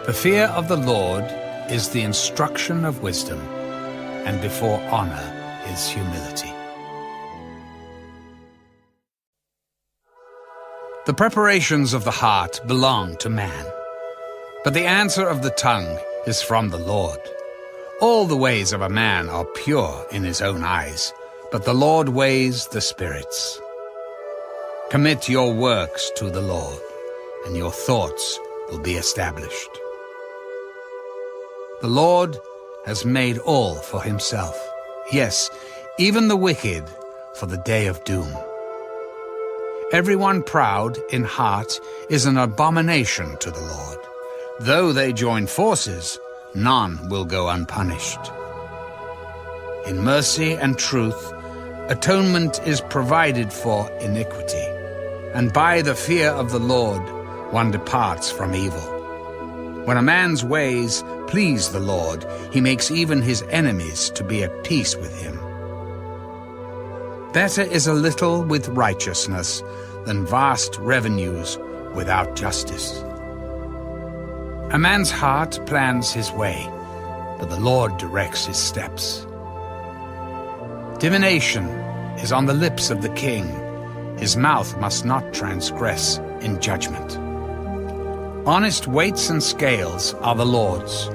The fear of the Lord is the instruction of wisdom, and before honor is humility. The preparations of the heart belong to man, but the answer of the tongue is from the Lord. All the ways of a man are pure in his own eyes, but the Lord weighs the spirits. Commit your works to the Lord, and your thoughts will be established. The Lord has made all for himself, yes, even the wicked for the day of doom. Everyone proud in heart is an abomination to the Lord. Though they join forces, none will go unpunished. In mercy and truth, atonement is provided for iniquity, and by the fear of the Lord one departs from evil. When a man's ways please the Lord, he makes even his enemies to be at peace with him. Better is a little with righteousness than vast revenues without justice. A man's heart plans his way, but the Lord directs his steps. Divination is on the lips of the king. His mouth must not transgress in judgment. Honest weights and scales are the Lord's.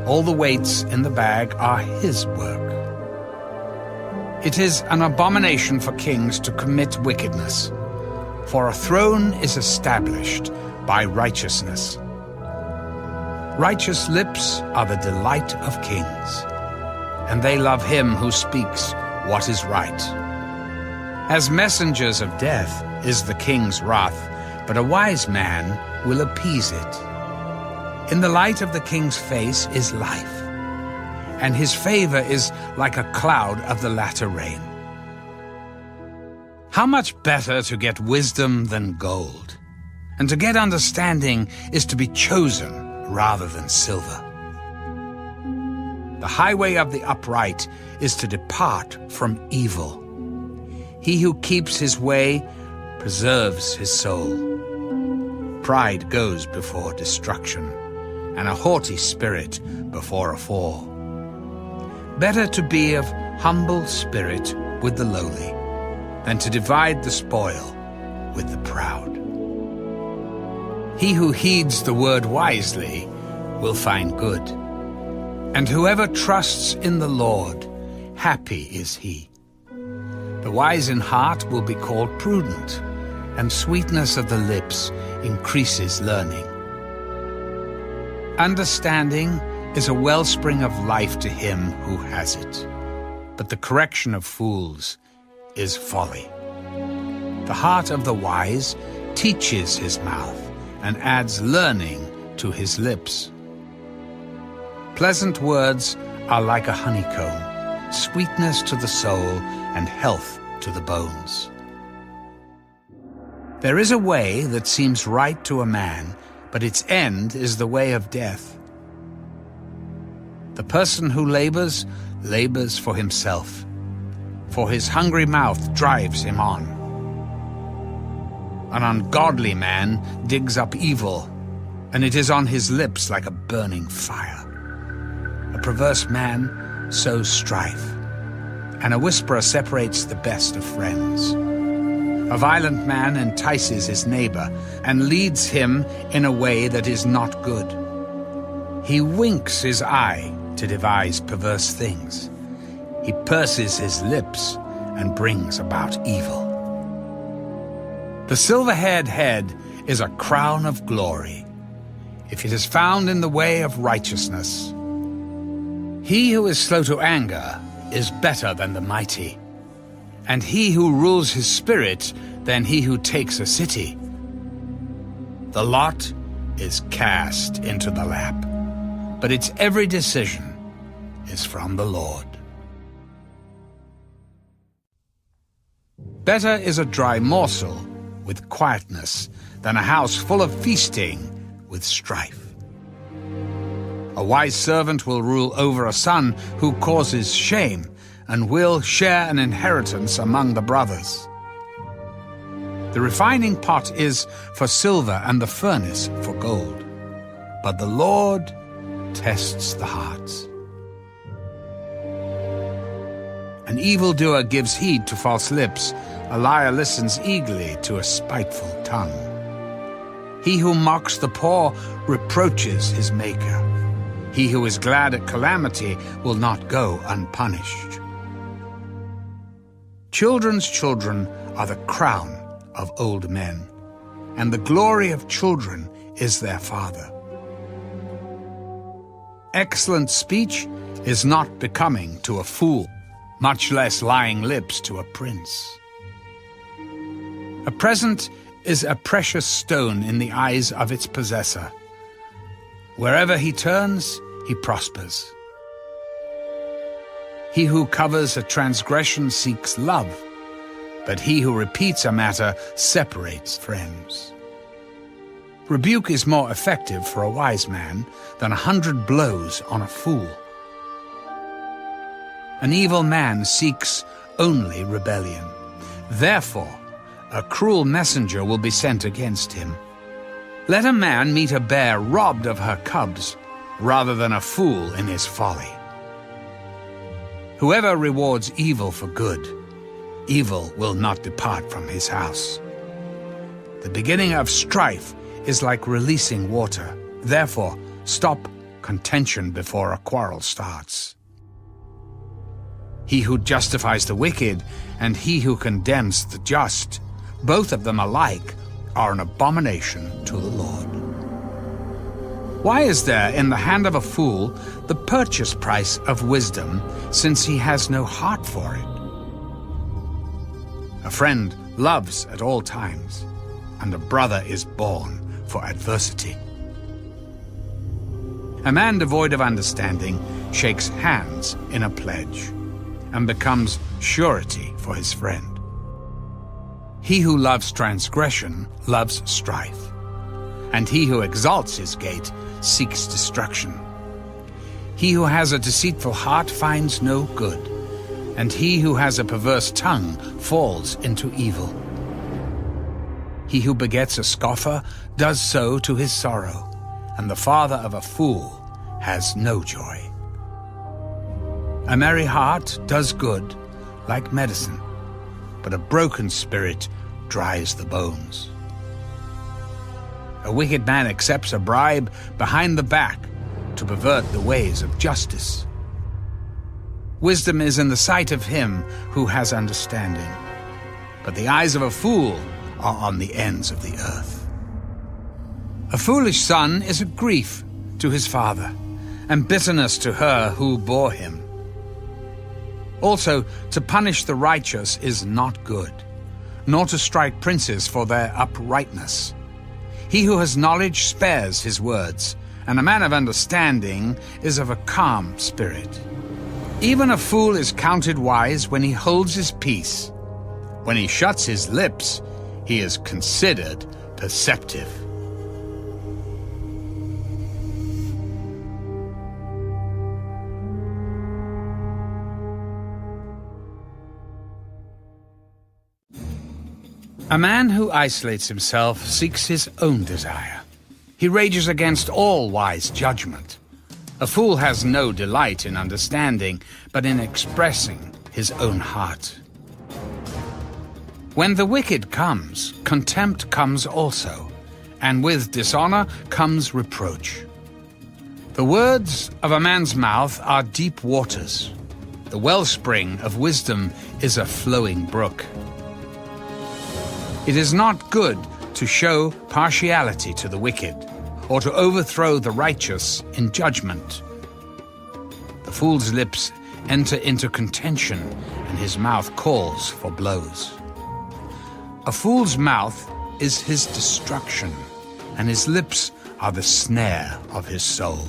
All the weights in the bag are his work. It is an abomination for kings to commit wickedness, for a throne is established by righteousness. Righteous lips are the delight of kings, and they love him who speaks what is right. As messengers of death is the king's wrath, but a wise man will appease it. In the light of the king's face is life, and his favor is like a cloud of the latter rain. How much better to get wisdom than gold, and to get understanding is to be chosen rather than silver. The highway of the upright is to depart from evil. He who keeps his way preserves his soul. Pride goes before destruction, and a haughty spirit before a fall. Better to be of humble spirit with the lowly than to divide the spoil with the proud. He who heeds the word wisely will find good, and whoever trusts in the Lord, happy is he. The wise in heart will be called prudent, and sweetness of the lips increases learning. Understanding is a wellspring of life to him who has it, but the correction of fools is folly. The heart of the wise teaches his mouth and adds learning to his lips. Pleasant words are like a honeycomb, sweetness to the soul and health to the bones. There is a way that seems right to a man, but its end is the way of death. The person who labors for himself, for his hungry mouth drives him on. An ungodly man digs up evil, and it is on his lips like a burning fire. A perverse man sows strife, and a whisperer separates the best of friends. A violent man entices his neighbor and leads him in a way that is not good. He winks his eye to devise perverse things. He purses his lips and brings about evil. The silver-haired head is a crown of glory, if it is found in the way of righteousness. He who is slow to anger is better than the mighty, and he who rules his spirit than he who takes a city. The lot is cast into the lap, but its every decision is from the Lord. Better is a dry morsel with quietness than a house full of feasting with strife. A wise servant will rule over a son who causes shame, and will share an inheritance among the brothers. The refining pot is for silver and the furnace for gold, but the Lord tests the hearts. An evildoer gives heed to false lips, a liar listens eagerly to a spiteful tongue. He who mocks the poor reproaches his maker. He who is glad at calamity will not go unpunished. Children's children are the crown of old men, and the glory of children is their father. Excellent speech is not becoming to a fool, much less lying lips to a prince. A present is a precious stone in the eyes of its possessor. Wherever he turns, he prospers. He who covers a transgression seeks love, but he who repeats a matter separates friends. Rebuke is more effective for a wise man than 100 blows on a fool. An evil man seeks only rebellion. Therefore, a cruel messenger will be sent against him. Let a man meet a bear robbed of her cubs, rather than a fool in his folly. Whoever rewards evil for good, evil will not depart from his house. The beginning of strife is like releasing water. Therefore, stop contention before a quarrel starts. He who justifies the wicked and he who condemns the just, both of them alike, are an abomination to the Lord. Why is there in the hand of a fool the purchase price of wisdom, since he has no heart for it? A friend loves at all times, and a brother is born for adversity. A man devoid of understanding shakes hands in a pledge, and becomes surety for his friend. He who loves transgression loves strife, and he who exalts his gate seeks destruction. He who has a deceitful heart finds no good, and he who has a perverse tongue falls into evil. He who begets a scoffer does so to his sorrow, and the father of a fool has no joy. A merry heart does good, like medicine, but a broken spirit dries the bones. A wicked man accepts a bribe behind the back to pervert the ways of justice. Wisdom is in the sight of him who has understanding, but the eyes of a fool are on the ends of the earth. A foolish son is a grief to his father, and bitterness to her who bore him. Also, to punish the righteous is not good, nor to strike princes for their uprightness. He who has knowledge spares his words, and a man of understanding is of a calm spirit. Even a fool is counted wise when he holds his peace. When he shuts his lips, he is considered perceptive. A man who isolates himself seeks his own desire. He rages against all wise judgment. A fool has no delight in understanding, but in expressing his own heart. When the wicked comes, contempt comes also, and with dishonor comes reproach. The words of a man's mouth are deep waters. The wellspring of wisdom is a flowing brook. It is not good to show partiality to the wicked, or to overthrow the righteous in judgment. The fool's lips enter into contention, and his mouth calls for blows. A fool's mouth is his destruction, and his lips are the snare of his soul.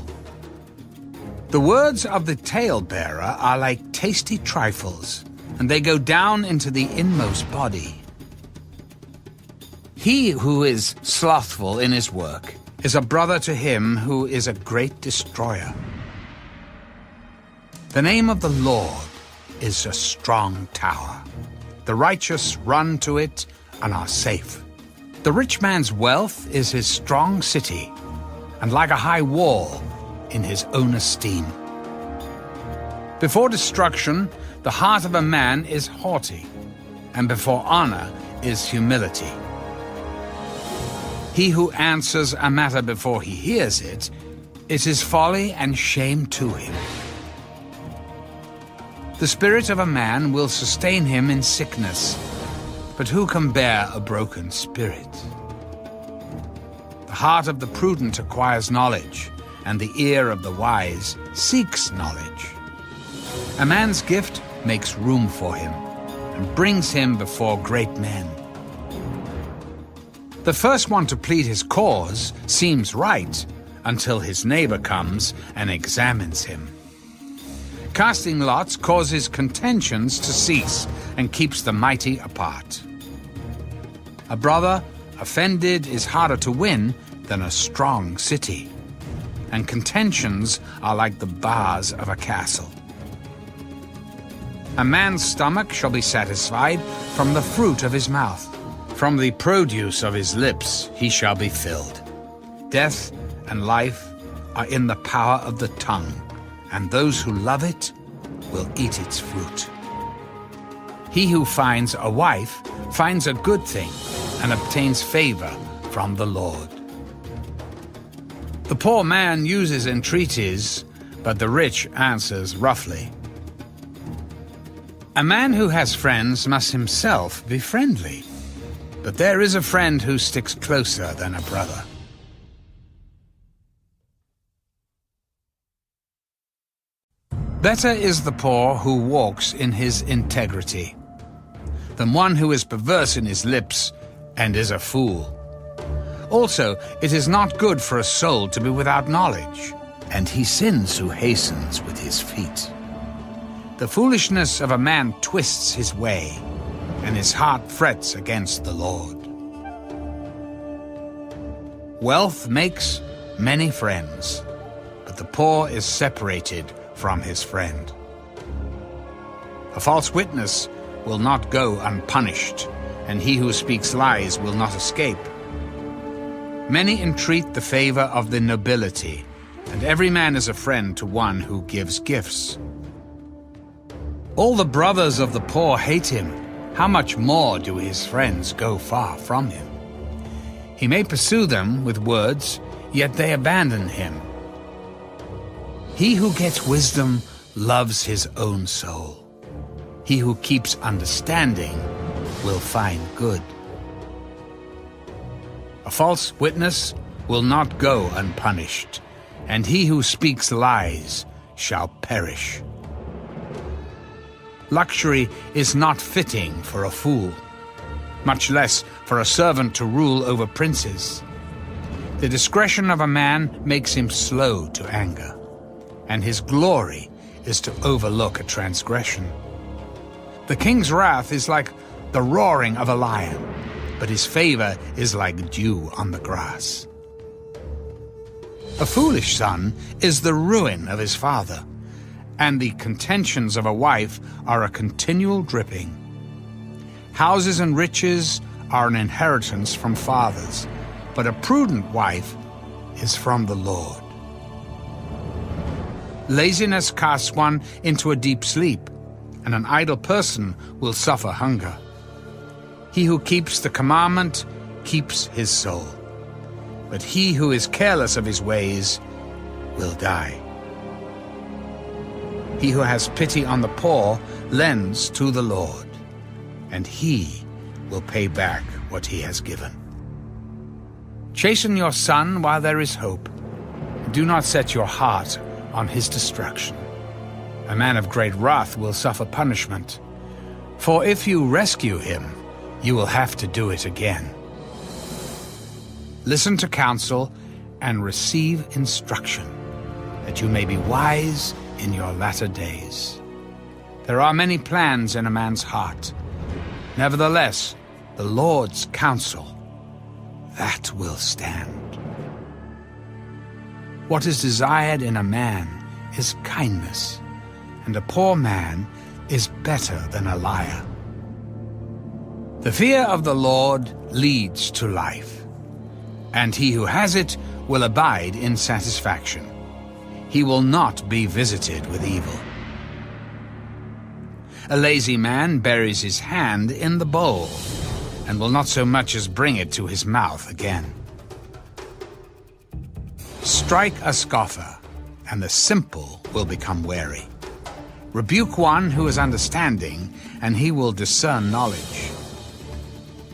The words of the talebearer are like tasty trifles, and they go down into the inmost body. He who is slothful in his work is a brother to him who is a great destroyer. The name of the Lord is a strong tower. The righteous run to it and are safe. The rich man's wealth is his strong city, and like a high wall in his own esteem. Before destruction, the heart of a man is haughty, and before honor is humility. He who answers a matter before he hears it, it is folly and shame to him. The spirit of a man will sustain him in sickness, but who can bear a broken spirit? The heart of the prudent acquires knowledge, and the ear of the wise seeks knowledge. A man's gift makes room for him, and brings him before great men. The first one to plead his cause seems right until his neighbor comes and examines him. Casting lots causes contentions to cease and keeps the mighty apart. A brother offended is harder to win than a strong city, and contentions are like the bars of a castle. A man's stomach shall be satisfied from the fruit of his mouth. From the produce of his lips he shall be filled. Death and life are in the power of the tongue, and those who love it will eat its fruit. He who finds a wife finds a good thing and obtains favor from the Lord. The poor man uses entreaties, but the rich answers roughly. A man who has friends must himself be friendly, but there is a friend who sticks closer than a brother. Better is the poor who walks in his integrity than one who is perverse in his lips and is a fool. Also, it is not good for a soul to be without knowledge, and he sins who hastens with his feet. The foolishness of a man twists his way, and his heart frets against the Lord. Wealth makes many friends, but the poor is separated from his friend. A false witness will not go unpunished, and he who speaks lies will not escape. Many entreat the favor of the nobility, and every man is a friend to one who gives gifts. All the brothers of the poor hate him. How much more do his friends go far from him? He may pursue them with words, yet they abandon him. He who gets wisdom loves his own soul. He who keeps understanding will find good. A false witness will not go unpunished, and he who speaks lies shall perish. Luxury is not fitting for a fool, much less for a servant to rule over princes. The discretion of a man makes him slow to anger, and his glory is to overlook a transgression. The king's wrath is like the roaring of a lion, but his favor is like dew on the grass. A foolish son is the ruin of his father, and the contentions of a wife are a continual dripping. Houses and riches are an inheritance from fathers, but a prudent wife is from the Lord. Laziness casts one into a deep sleep, and an idle person will suffer hunger. He who keeps the commandment keeps his soul, but he who is careless of his ways will die. He who has pity on the poor lends to the Lord, and he will pay back what he has given. Chasten your son while there is hope. Do not set your heart on his destruction. A man of great wrath will suffer punishment, for if you rescue him, you will have to do it again. Listen to counsel and receive instruction, that you may be wise in your latter days. There are many plans in a man's heart. Nevertheless, the Lord's counsel, that will stand. What is desired in a man is kindness, and a poor man is better than a liar. The fear of the Lord leads to life, and he who has it will abide in satisfaction. He will not be visited with evil. A lazy man buries his hand in the bowl, and will not so much as bring it to his mouth again. Strike a scoffer, and the simple will become wary. Rebuke one who is understanding, and he will discern knowledge.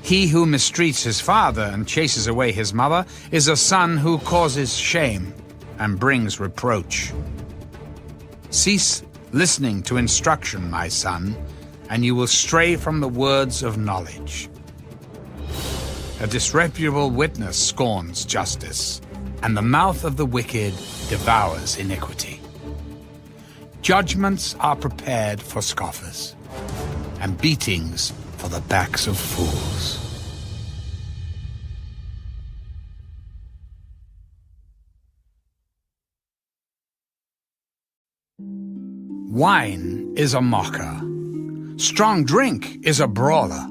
He who mistreats his father and chases away his mother is a son who causes shame and brings reproach. Cease listening to instruction, my son, and you will stray from the words of knowledge. A disreputable witness scorns justice, and the mouth of the wicked devours iniquity. Judgments are prepared for scoffers, and beatings for the backs of fools. Wine is a mocker, strong drink is a brawler,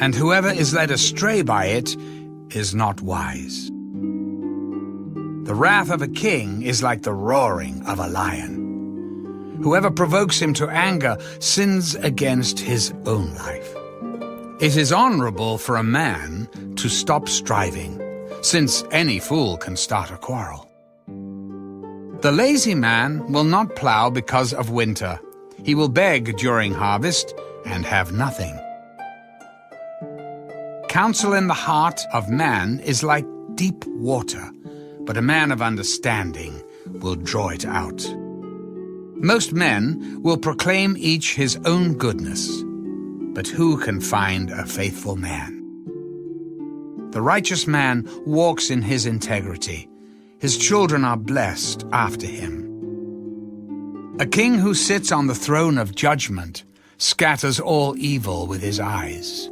and whoever is led astray by it is not wise. The wrath of a king is like the roaring of a lion. Whoever provokes him to anger sins against his own life. It is honorable for a man to stop striving, since any fool can start a quarrel. The lazy man will not plow because of winter. He will beg during harvest and have nothing. Counsel in the heart of man is like deep water, but a man of understanding will draw it out. Most men will proclaim each his own goodness, but who can find a faithful man? The righteous man walks in his integrity. His children are blessed after him. A king who sits on the throne of judgment scatters all evil with his eyes.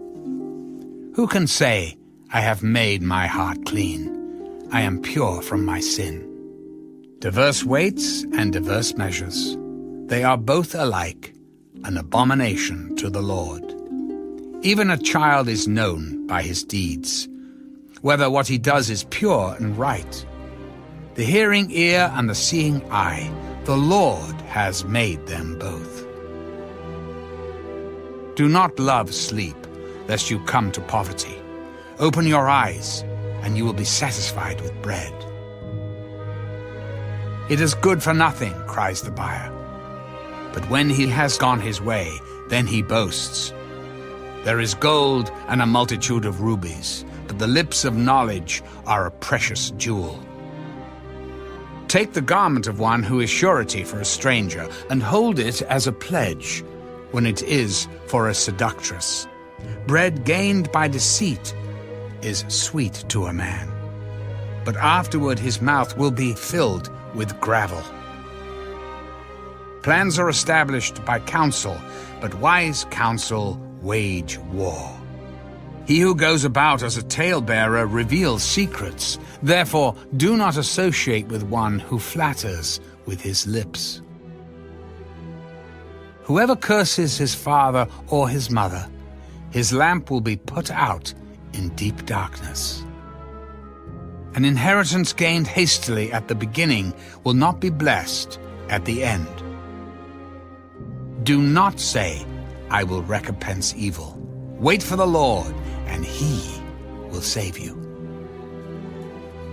Who can say, I have made my heart clean, I am pure from my sin? Diverse weights and diverse measures, they are both alike, an abomination to the Lord. Even a child is known by his deeds, whether what he does is pure and right. The hearing ear and the seeing eye, the Lord has made them both. Do not love sleep, lest you come to poverty. Open your eyes, and you will be satisfied with bread. It is good for nothing, cries the buyer. But when he has gone his way, then he boasts. There is gold and a multitude of rubies, but the lips of knowledge are a precious jewel. Take the garment of one who is surety for a stranger, and hold it as a pledge, when it is for a seductress. Bread gained by deceit is sweet to a man, but afterward his mouth will be filled with gravel. Plans are established by counsel, but wise counsel wage war. He who goes about as a talebearer reveals secrets. Therefore, do not associate with one who flatters with his lips. Whoever curses his father or his mother, his lamp will be put out in deep darkness. An inheritance gained hastily at the beginning will not be blessed at the end. Do not say, "I will recompense evil." Wait for the Lord, and He will save you.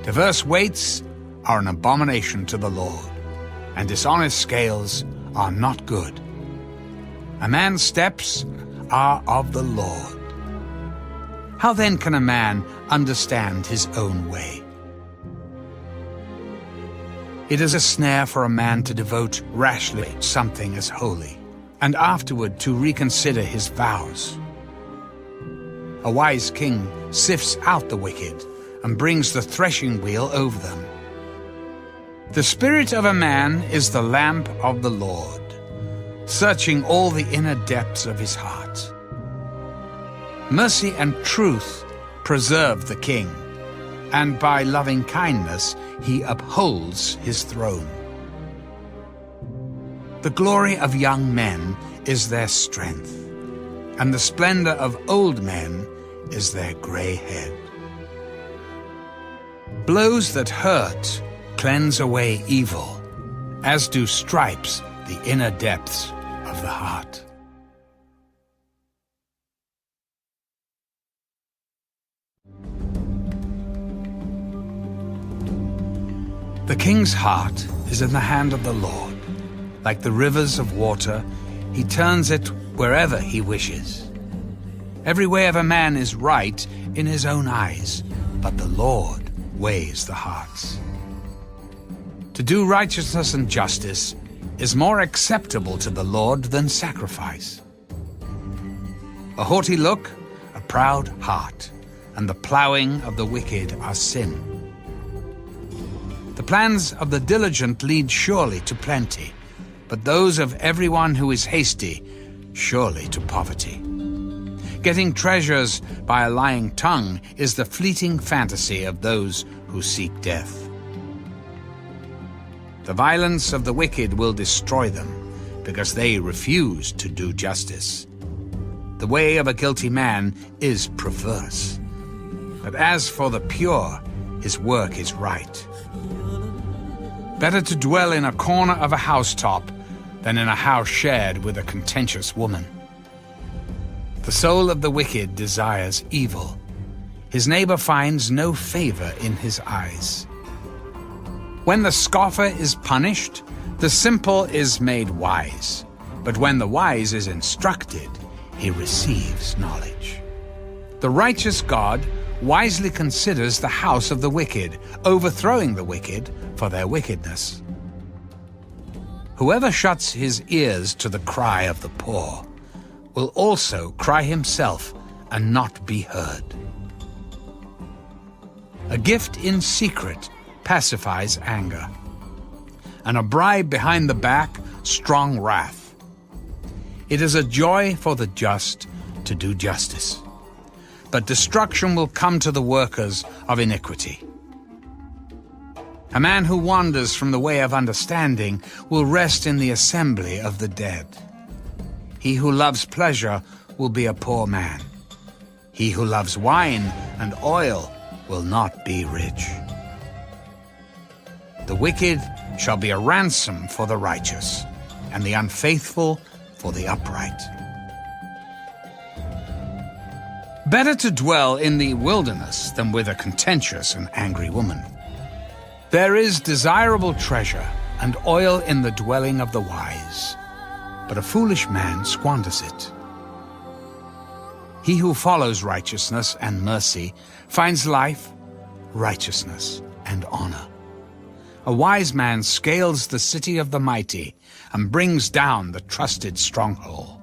Diverse weights are an abomination to the Lord, and dishonest scales are not good. A man's steps are of the Lord. How then can a man understand his own way? It is a snare for a man to devote rashly something as holy, and afterward to reconsider his vows. A wise king sifts out the wicked and brings the threshing wheel over them. The spirit of a man is the lamp of the Lord, searching all the inner depths of his heart. Mercy and truth preserve the king, and by loving kindness he upholds his throne. The glory of young men is their strength, and the splendor of old men is their gray head. Blows that hurt cleanse away evil, as do stripes the inner depths of the heart. The king's heart is in the hand of the Lord. Like the rivers of water, he turns it wherever he wishes. Every way of a man is right in his own eyes, but the Lord weighs the hearts. To do righteousness and justice is more acceptable to the Lord than sacrifice. A haughty look, a proud heart, and the plowing of the wicked are sin. The plans of the diligent lead surely to plenty, but those of everyone who is hasty surely to poverty. Getting treasures by a lying tongue is the fleeting fantasy of those who seek death. The violence of the wicked will destroy them, because they refuse to do justice. The way of a guilty man is perverse, but as for the pure, his work is right. Better to dwell in a corner of a housetop than in a house shared with a contentious woman. The soul of the wicked desires evil. His neighbor finds no favor in his eyes. When the scoffer is punished, the simple is made wise. But when the wise is instructed, he receives knowledge. The righteous God wisely considers the house of the wicked, overthrowing the wicked for their wickedness. Whoever shuts his ears to the cry of the poor will also cry himself and not be heard. A gift in secret pacifies anger, and a bribe behind the back strong wrath. It is a joy for the just to do justice, but destruction will come to the workers of iniquity. A man who wanders from the way of understanding will rest in the assembly of the dead. He who loves pleasure will be a poor man. He who loves wine and oil will not be rich. The wicked shall be a ransom for the righteous, and the unfaithful for the upright. Better to dwell in the wilderness than with a contentious and angry woman. There is desirable treasure and oil in the dwelling of the wise, but a foolish man squanders it. He who follows righteousness and mercy finds life, righteousness, and honor. A wise man scales the city of the mighty and brings down the trusted stronghold.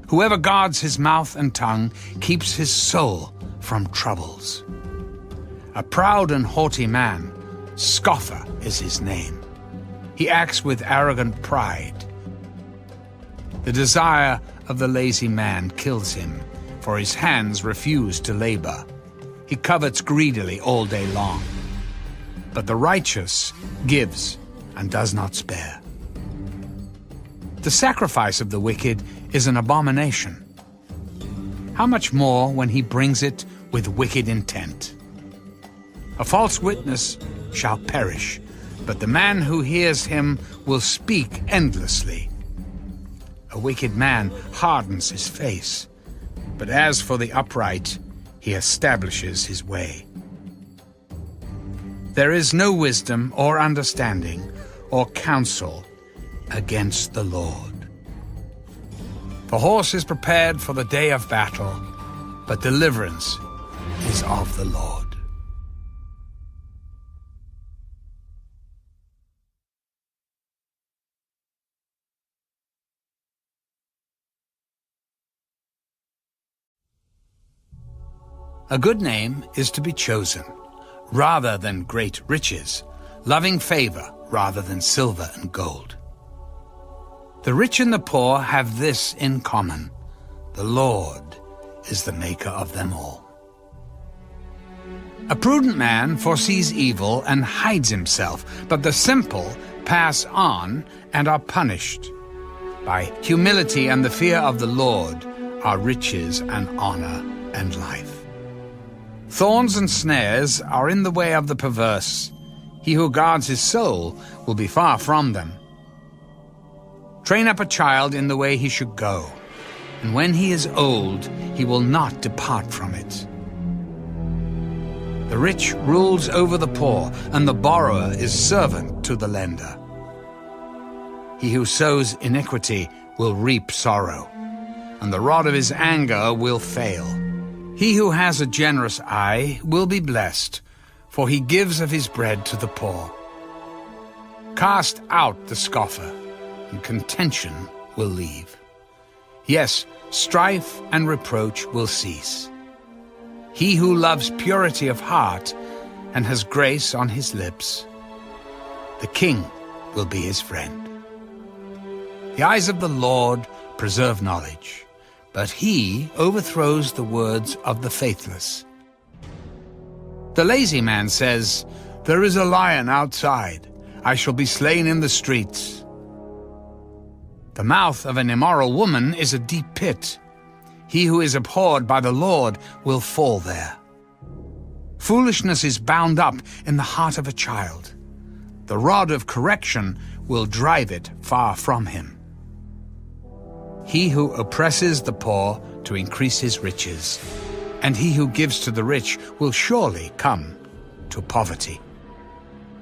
Whoever guards his mouth and tongue keeps his soul from troubles. A proud and haughty man, scoffer is his name. He acts with arrogant pride. The desire of the lazy man kills him, for his hands refuse to labor. He covets greedily all day long. But the righteous gives and does not spare. The sacrifice of the wicked is an abomination. How much more when he brings it with wicked intent? A false witness shall perish, but the man who hears him will speak endlessly. A wicked man hardens his face, but as for the upright, he establishes his way. There is no wisdom or understanding or counsel against the Lord. The horse is prepared for the day of battle, but deliverance is of the Lord. A good name is to be chosen, rather than great riches, loving favor rather than silver and gold. The rich and the poor have this in common: the Lord is the maker of them all. A prudent man foresees evil and hides himself, but the simple pass on and are punished. By humility and the fear of the Lord are riches and honor and life. Thorns and snares are in the way of the perverse. He who guards his soul will be far from them. Train up a child in the way he should go, and when he is old, he will not depart from it. The rich rules over the poor, and the borrower is servant to the lender. He who sows iniquity will reap sorrow, and the rod of his anger will fail. He who has a generous eye will be blessed, for he gives of his bread to the poor. Cast out the scoffer, and contention will leave. Yes, strife and reproach will cease. He who loves purity of heart and has grace on his lips, the king will be his friend. The eyes of the Lord preserve knowledge, but he overthrows the words of the faithless. The lazy man says, "There is a lion outside. I shall be slain in the streets." The mouth of an immoral woman is a deep pit. He who is abhorred by the Lord will fall there. Foolishness is bound up in the heart of a child. The rod of correction will drive it far from him. He who oppresses the poor to increase his riches, and he who gives to the rich will surely come to poverty.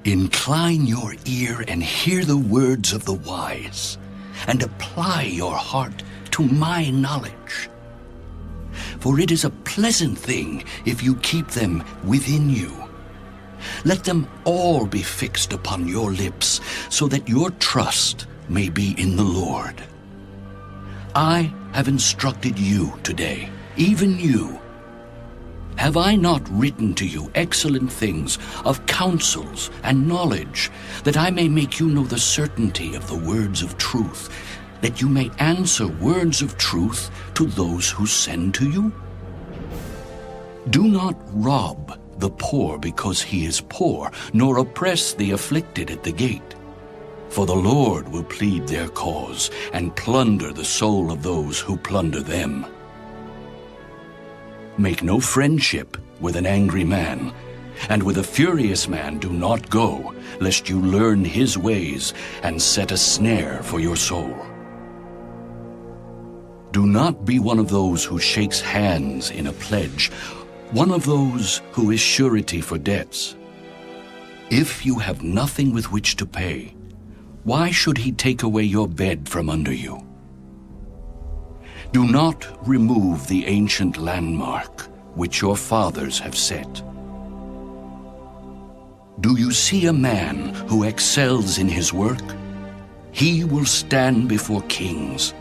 Incline your ear and hear the words of the wise, and apply your heart to my knowledge. For it is a pleasant thing if you keep them within you. Let them all be fixed upon your lips, so that your trust may be in the Lord. I have instructed you today, even you. Have I not written to you excellent things of counsels and knowledge, that I may make you know the certainty of the words of truth, that you may answer words of truth to those who send to you? Do not rob the poor because he is poor, nor oppress the afflicted at the gate. For the Lord will plead their cause and plunder the soul of those who plunder them. Make no friendship with an angry man, and with a furious man do not go, lest you learn his ways and set a snare for your soul. Do not be one of those who shakes hands in a pledge, one of those who is surety for debts. If you have nothing with which to pay, why should he take away your bed from under you? Do not remove the ancient landmark which your fathers have set. Do you see a man who excels in his work? He will stand before kings.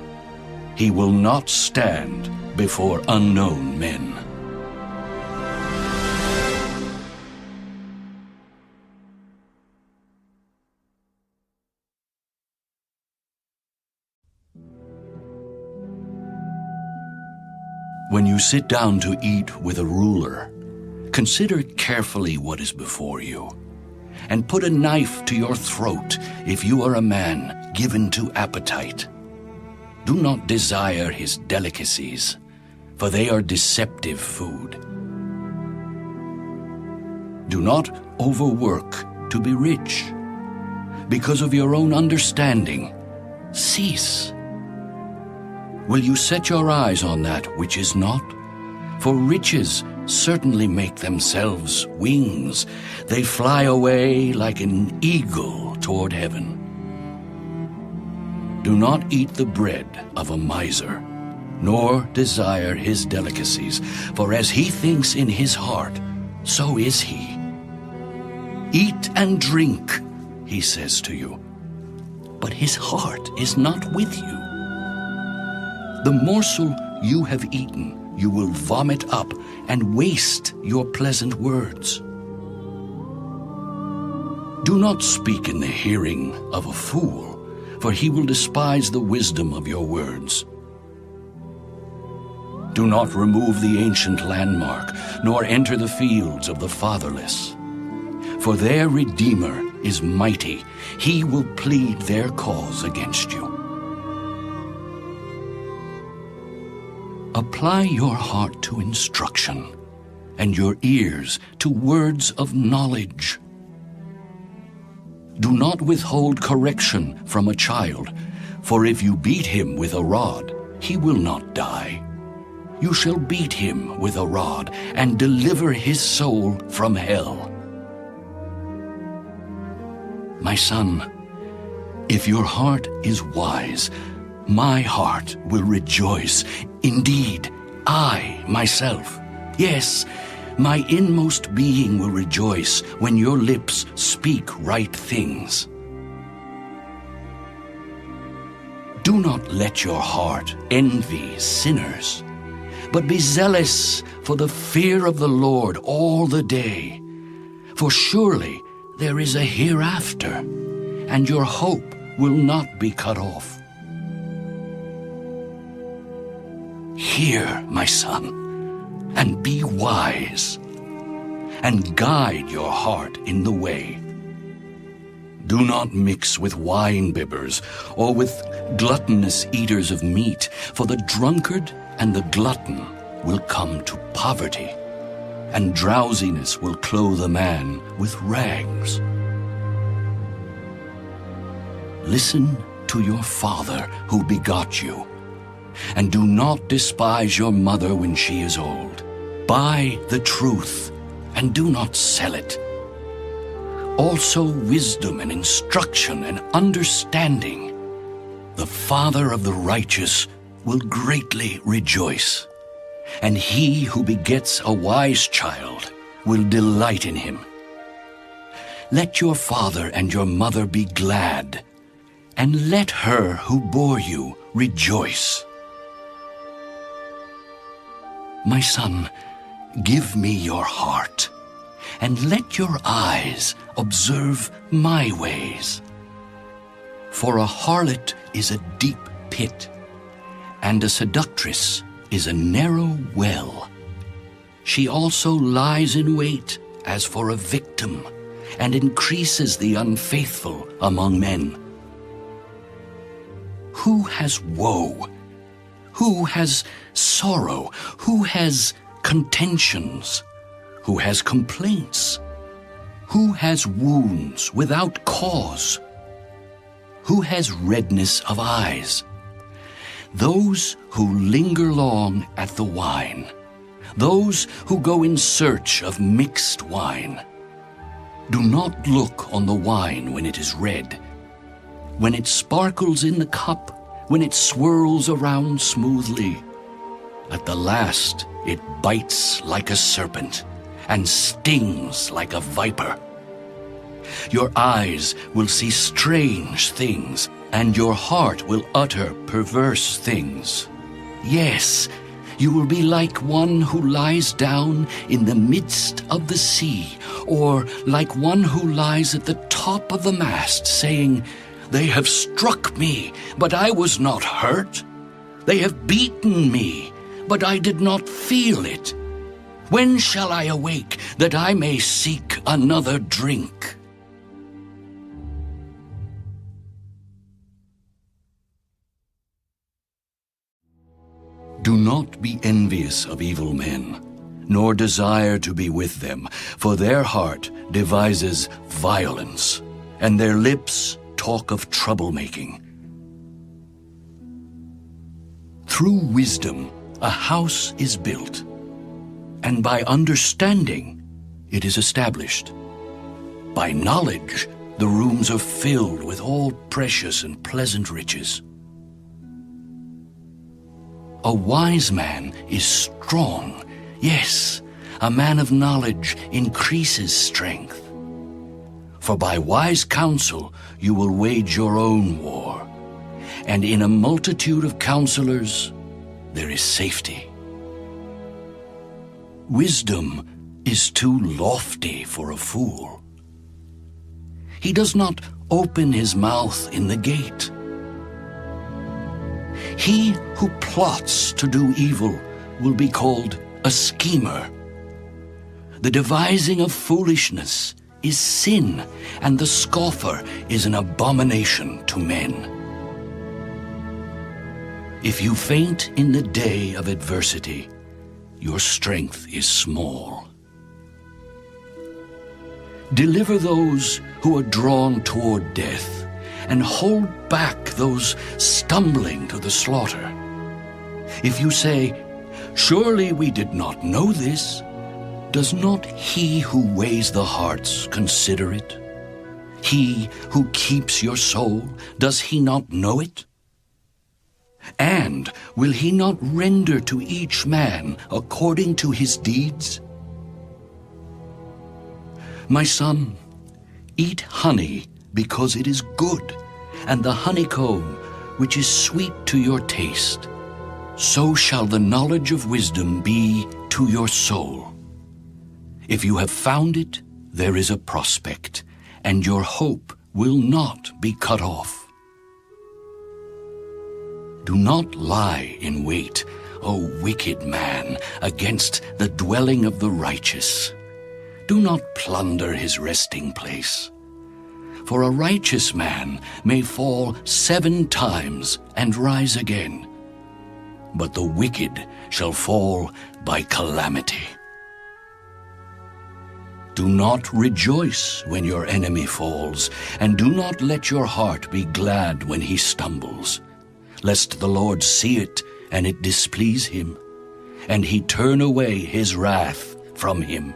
He will not stand before unknown men. When you sit down to eat with a ruler, consider carefully what is before you, and put a knife to your throat if you are a man given to appetite. Do not desire his delicacies, for they are deceptive food. Do not overwork to be rich. Because of your own understanding, cease. Will you set your eyes on that which is not? For riches certainly make themselves wings. They fly away like an eagle toward heaven. Do not eat the bread of a miser, nor desire his delicacies, for as he thinks in his heart, so is he. Eat and drink, he says to you, but his heart is not with you. The morsel you have eaten, you will vomit up and waste your pleasant words. Do not speak in the hearing of a fool, for he will despise the wisdom of your words. Do not remove the ancient landmark, nor enter the fields of the fatherless. For their Redeemer is mighty. He will plead their cause against you. Apply your heart to instruction, and your ears to words of knowledge. Do not withhold correction from a child, for if you beat him with a rod, he will not die. You shall beat him with a rod and deliver his soul from hell. My son, if your heart is wise, my heart will rejoice. Indeed, I, myself, yes, my inmost being will rejoice when your lips speak right things. Do not let your heart envy sinners, but be zealous for the fear of the Lord all the day. For surely there is a hereafter, and your hope will not be cut off. Hear, my son, and be wise, and guide your heart in the way. Do not mix with wine-bibbers or with gluttonous eaters of meat, for the drunkard and the glutton will come to poverty, and drowsiness will clothe a man with rags. Listen to your father who begot you, and do not despise your mother when she is old. Buy the truth, and do not sell it. Also wisdom and instruction and understanding. The father of the righteous will greatly rejoice, and he who begets a wise child will delight in him. Let your father and your mother be glad, and let her who bore you rejoice. My son, give me your heart, and let your eyes observe my ways. For a harlot is a deep pit, and a seductress is a narrow well. She also lies in wait as for a victim, and increases the unfaithful among men. Who has woe? Who has sorrow? Who has contentions? Who has complaints? Who has wounds without cause? Who has redness of eyes? Those who linger long at the wine, those who go in search of mixed wine. Do not look on the wine when it is red, when it sparkles in the cup, when it swirls around smoothly. At the last it bites like a serpent and stings like a viper. Your eyes will see strange things, and your heart will utter perverse things. Yes, you will be like one who lies down in the midst of the sea, or like one who lies at the top of the mast, saying, "They have struck me, but I was not hurt. They have beaten me, but I did not feel it. When shall I awake, that I may seek another drink?" Do not be envious of evil men, nor desire to be with them, for their heart devises violence, and their lips talk of troublemaking. Through wisdom a house is built, and by understanding it is established. By knowledge the rooms are filled with all precious and pleasant riches. A wise man is strong. Yes, a man of knowledge increases strength. For by wise counsel you will wage your own war, and in a multitude of counselors there is safety. Wisdom is too lofty for a fool. He does not open his mouth in the gate. He who plots to do evil will be called a schemer. The devising of foolishness is sin, and the scoffer is an abomination to men. If you faint in the day of adversity, your strength is small. Deliver those who are drawn toward death, and hold back those stumbling to the slaughter. If you say, "Surely we did not know this," does not he who weighs the hearts consider it? He who keeps your soul, does he not know it? And will he not render to each man according to his deeds? My son, eat honey because it is good, and the honeycomb which is sweet to your taste. So shall the knowledge of wisdom be to your soul. If you have found it, there is a prospect, and your hope will not be cut off. Do not lie in wait, O wicked man, against the dwelling of the righteous. Do not plunder his resting place. For a righteous man may fall 7 times and rise again, but the wicked shall fall by calamity. Do not rejoice when your enemy falls, and do not let your heart be glad when he stumbles, lest the Lord see it and it displease him, and he turn away his wrath from him.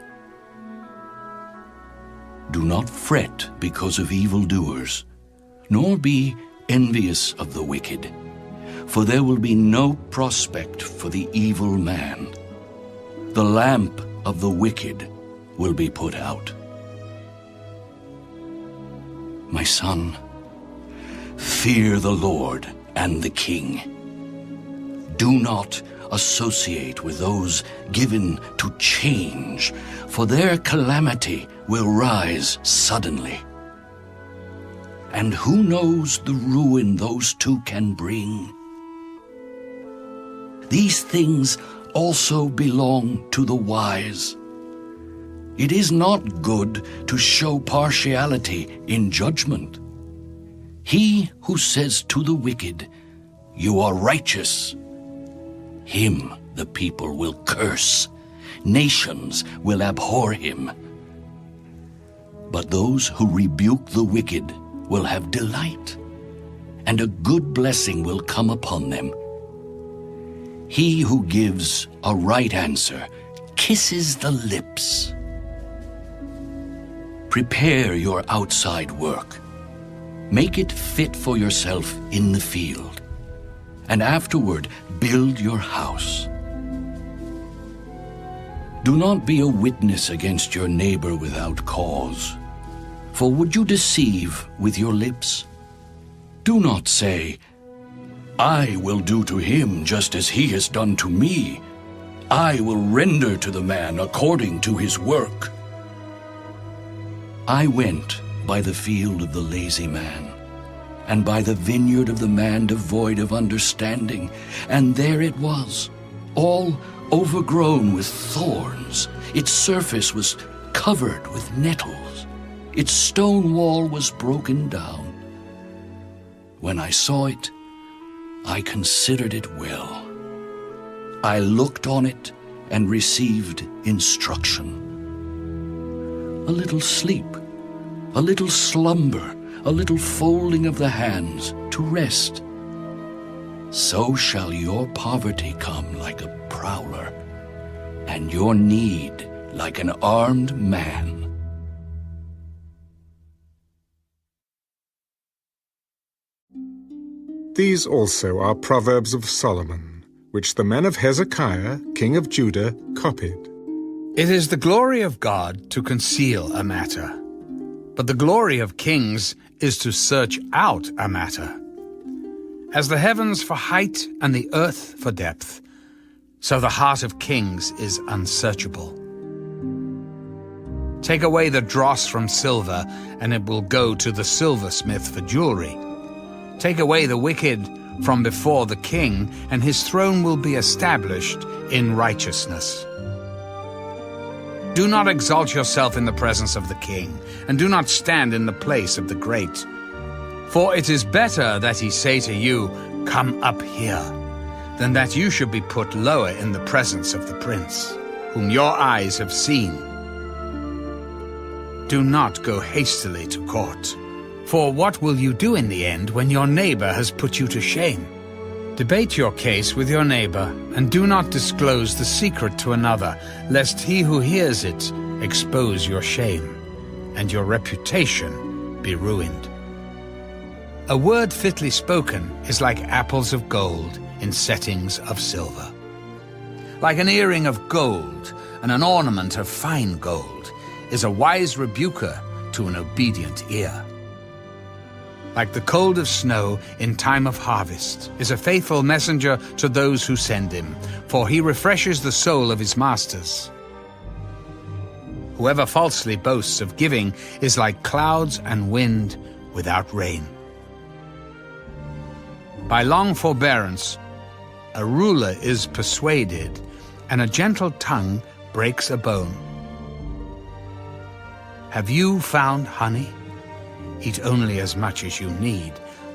Do not fret because of evildoers, nor be envious of the wicked, for there will be no prospect for the evil man. The lamp of the wicked will be put out. My son, fear the Lord and the king. Do not associate with those given to change, for their calamity will rise suddenly. And who knows the ruin those two can bring? These things also belong to the wise. It is not good to show partiality in judgment. He who says to the wicked, "You are righteous," him the people will curse. Nations will abhor him. But those who rebuke the wicked will have delight, and a good blessing will come upon them. He who gives a right answer kisses the lips. Prepare your outside work. Make it fit for yourself in the field, and afterward build your house. Do not be a witness against your neighbor without cause, For would you deceive with your lips? Do not say, I will do to him just as he has done to me. I will render to the man according to his work. I went by the field of the lazy man, and by the vineyard of the man devoid of understanding, and there it was, all overgrown with thorns. Its surface was covered with nettles. Its stone wall was broken down. When I saw it, I considered it well. I looked on it and received instruction. A little sleep, a little slumber, a little folding of the hands to rest. So shall your poverty come like a prowler, and your need like an armed man.
These also are Proverbs of Solomon, which the men of Hezekiah, king of Judah, copied.
It is the glory of God to conceal a matter, but the glory of kings is to search out a matter. As the heavens for height and the earth for depth, so the heart of kings is unsearchable. Take away the dross from silver, and it will go to the silversmith for jewelry. Take away the wicked from before the king, and his throne will be established in righteousness. Do not exalt yourself in the presence of the king, and do not stand in the place of the great. For it is better that he say to you, Come up here, than that you should be put lower in the presence of the prince, whom your eyes have seen. Do not go hastily to court. For what will you do in the end when your neighbor has put you to shame? Debate your case with your neighbor, and do not disclose the secret to another, lest he who hears it expose your shame, and your reputation be ruined. A word fitly spoken is like apples of gold in settings of silver. Like an earring of gold and an ornament of fine gold is a wise rebuker to an obedient ear. Like the cold of snow in time of harvest is a faithful messenger to those who send him, for he refreshes the soul of his masters. Whoever falsely boasts of giving is like clouds and wind without rain. By long forbearance, a ruler is persuaded, and a gentle tongue breaks a bone. Have you found honey? Eat only as much as you need,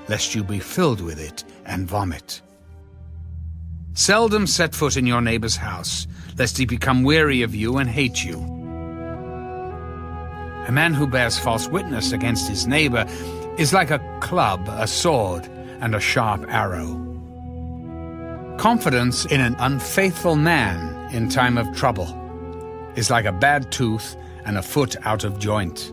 lest you be filled with it and vomit. Seldom set foot in your neighbor's house, lest he become weary of you and hate you. A man who bears false witness against his neighbor is like a club, a sword, and a sharp arrow. Confidence in an unfaithful man in time of trouble is like a bad tooth and a foot out of joint.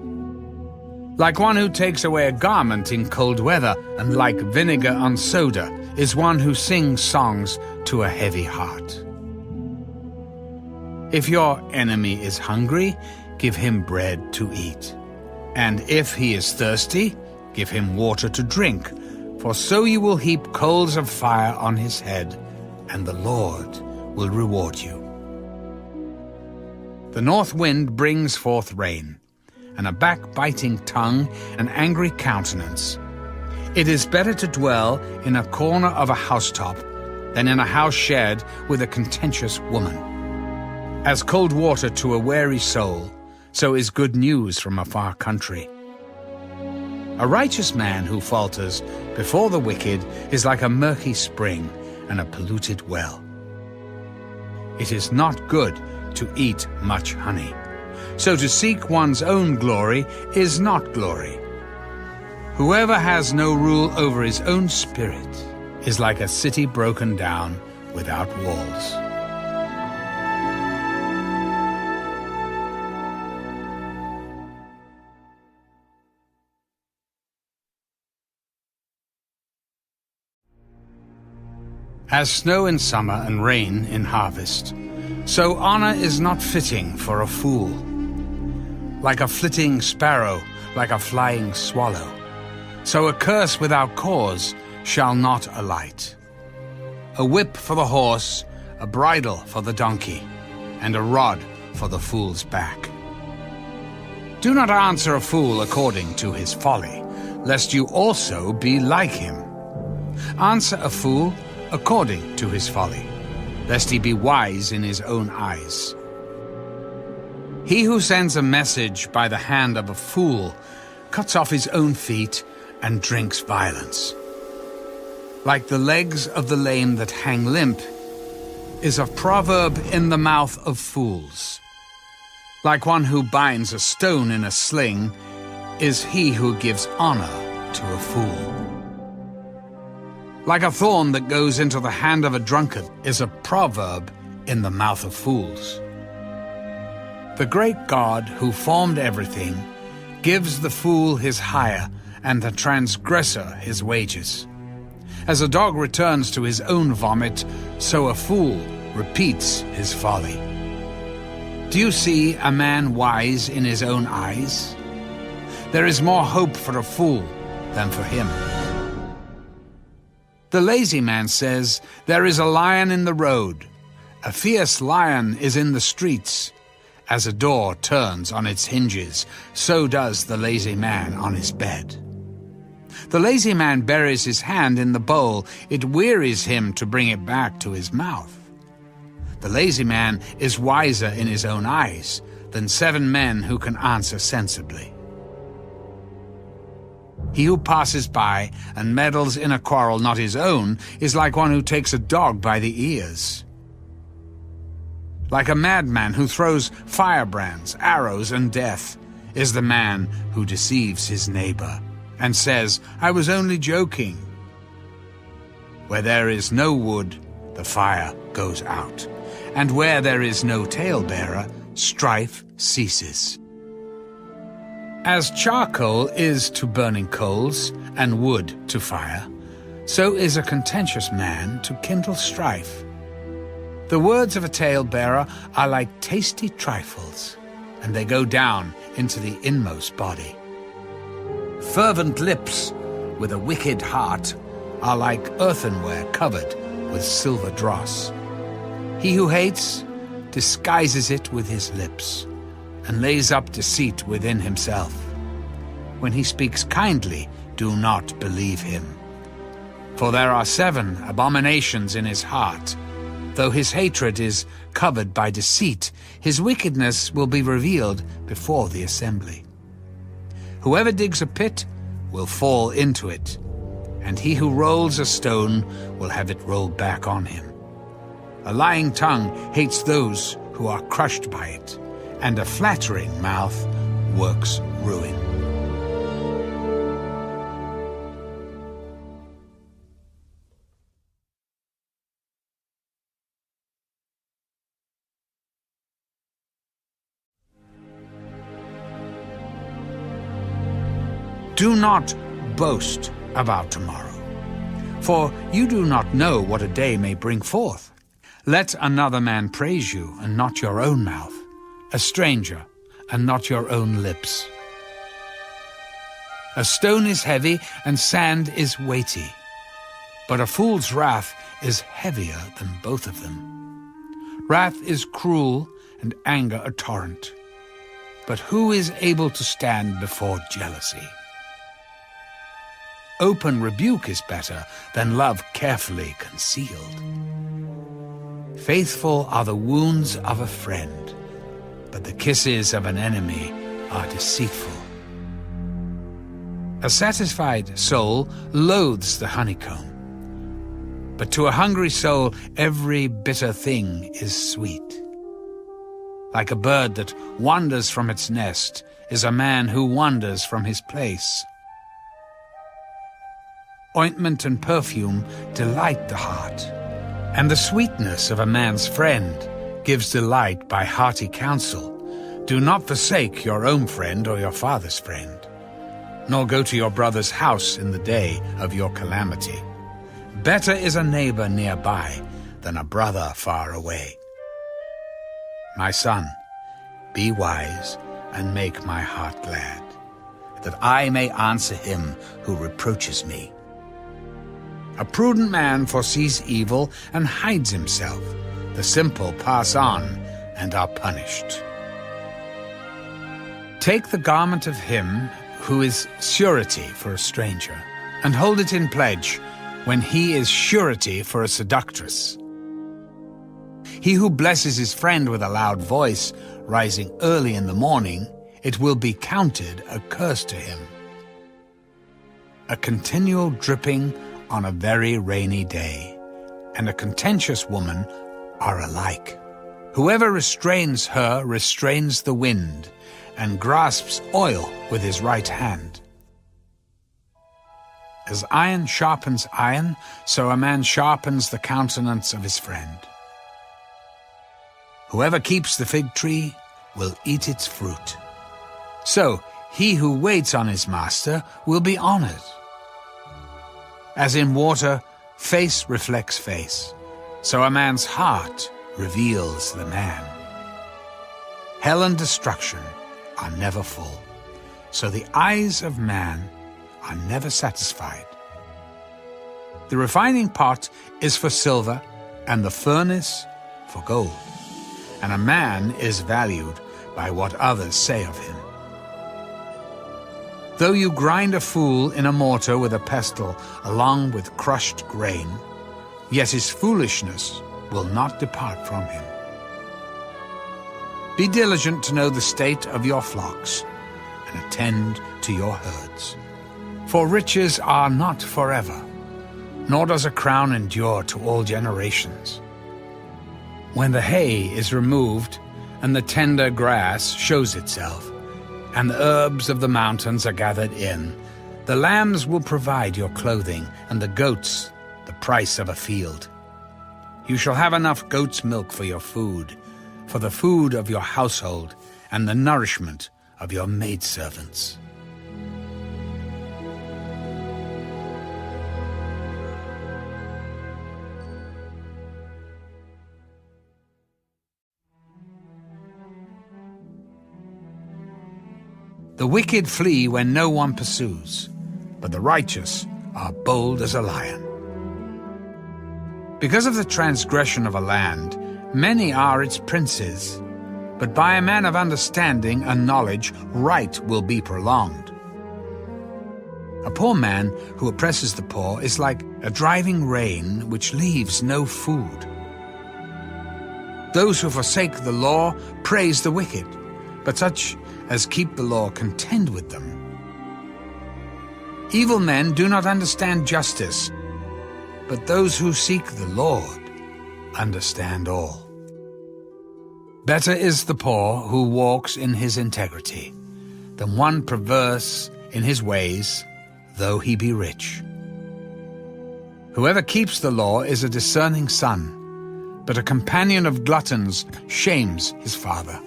Like one who takes away a garment in cold weather, and like vinegar on soda is one who sings songs to a heavy heart. If your enemy is hungry, give him bread to eat. And if he is thirsty, give him water to drink. For so you will heap coals of fire on his head, and the Lord will reward you. The north wind brings forth rain, and a backbiting tongue, an angry countenance. It is better to dwell in a corner of a housetop than in a house shared with a contentious woman. As cold water to a weary soul, so is good news from a far country. A righteous man who falters before the wicked is like a murky spring and a polluted well. It is not good to eat much honey. So to seek one's own glory is not glory. Whoever has no rule over his own spirit is like a city broken down without walls. As snow in summer and rain in harvest, so honor is not fitting for a fool. Like a flitting sparrow like a flying swallow. So a curse without cause shall not alight. A whip for the horse, a bridle for the donkey, and a rod for the fool's back. Do not answer a fool according to his folly, lest you also be like him. Answer a fool according to his folly, lest he be wise in his own eyes. He who sends a message by the hand of a fool cuts off his own feet and drinks violence. Like the legs of the lame that hang limp is a proverb in the mouth of fools. Like one who binds a stone in a sling is he who gives honor to a fool. Like a thorn that goes into the hand of a drunkard is a proverb in the mouth of fools. The great God who formed everything gives the fool his hire and the transgressor his wages. As a dog returns to his own vomit, so a fool repeats his folly. Do you see a man wise in his own eyes? There is more hope for a fool than for him. The lazy man says, "There is a lion in the road. A fierce lion is in the streets." As a door turns on its hinges, so does the lazy man on his bed. The lazy man buries his hand in the bowl. It wearies him to bring it back to his mouth. The lazy man is wiser in his own eyes than 7 men who can answer sensibly. He who passes by and meddles in a quarrel not his own is like one who takes a dog by the ears. Like a madman who throws firebrands, arrows, and death is the man who deceives his neighbor and says, "I was only joking." Where there is no wood, the fire goes out, and where there is no talebearer, strife ceases. As charcoal is to burning coals, and wood to fire, so is a contentious man to kindle strife. The words of a talebearer are like tasty trifles, and they go down into the inmost body. Fervent lips with a wicked heart are like earthenware covered with silver dross. He who hates disguises it with his lips, and lays up deceit within himself. When he speaks kindly, do not believe him. For there are 7 abominations in his heart. Though his hatred is covered by deceit, his wickedness will be revealed before the assembly. Whoever digs a pit will fall into it, and he who rolls a stone will have it rolled back on him. A lying tongue hates those who are crushed by it, and a flattering mouth works ruin. Do not boast about tomorrow, for you do not know what a day may bring forth. Let another man praise you, and not your own mouth, a stranger, and not your own lips. A stone is heavy, and sand is weighty, but a fool's wrath is heavier than both of them. Wrath is cruel, and anger a torrent, but who is able to stand before jealousy? Open rebuke is better than love carefully concealed. Faithful are the wounds of a friend, but the kisses of an enemy are deceitful. A satisfied soul loathes the honeycomb, but to a hungry soul every bitter thing is sweet. Like a bird that wanders from its nest is a man who wanders from his place. Ointment and perfume delight the heart, and the sweetness of a man's friend gives delight by hearty counsel. Do not forsake your own friend or your father's friend, nor go to your brother's house in the day of your calamity. Better is a neighbor nearby than a brother far away. My son, be wise and make my heart glad, that I may answer him who reproaches me. A prudent man foresees evil and hides himself. The simple pass on and are punished. Take the garment of him who is surety for a stranger, and hold it in pledge when he is surety for a seductress. He who blesses his friend with a loud voice, rising early in the morning, it will be counted a curse to him. A continual dripping on a very rainy day, and a contentious woman are alike. Whoever restrains her restrains the wind, and grasps oil with his right hand. As iron sharpens iron, so a man sharpens the countenance of his friend. Whoever keeps the fig tree will eat its fruit. So he who waits on his master will be honored. As in water, face reflects face, so a man's heart reveals the man. Hell and destruction are never full, so the eyes of man are never satisfied. The refining pot is for silver, and the furnace for gold, and a man is valued by what others say of him. Though you grind a fool in a mortar with a pestle along with crushed grain, yet his foolishness will not depart from him. Be diligent to know the state of your flocks, and attend to your herds. For riches are not forever, nor does a crown endure to all generations. When the hay is removed, and the tender grass shows itself, and the herbs of the mountains are gathered in, the lambs will provide your clothing, and the goats the price of a field. You shall have enough goat's milk for your food, for the food of your household, and the nourishment of your maidservants. The wicked flee when no one pursues, but the righteous are bold as a lion. Because of the transgression of a land, many are its princes, but by a man of understanding and knowledge, right will be prolonged. A poor man who oppresses the poor is like a driving rain which leaves no food. Those who forsake the law praise the wicked, but such as keep the law contend with them. Evil men do not understand justice, but those who seek the Lord understand all. Better is the poor who walks in his integrity than one perverse in his ways, though he be rich. Whoever keeps the law is a discerning son, but a companion of gluttons shames his father.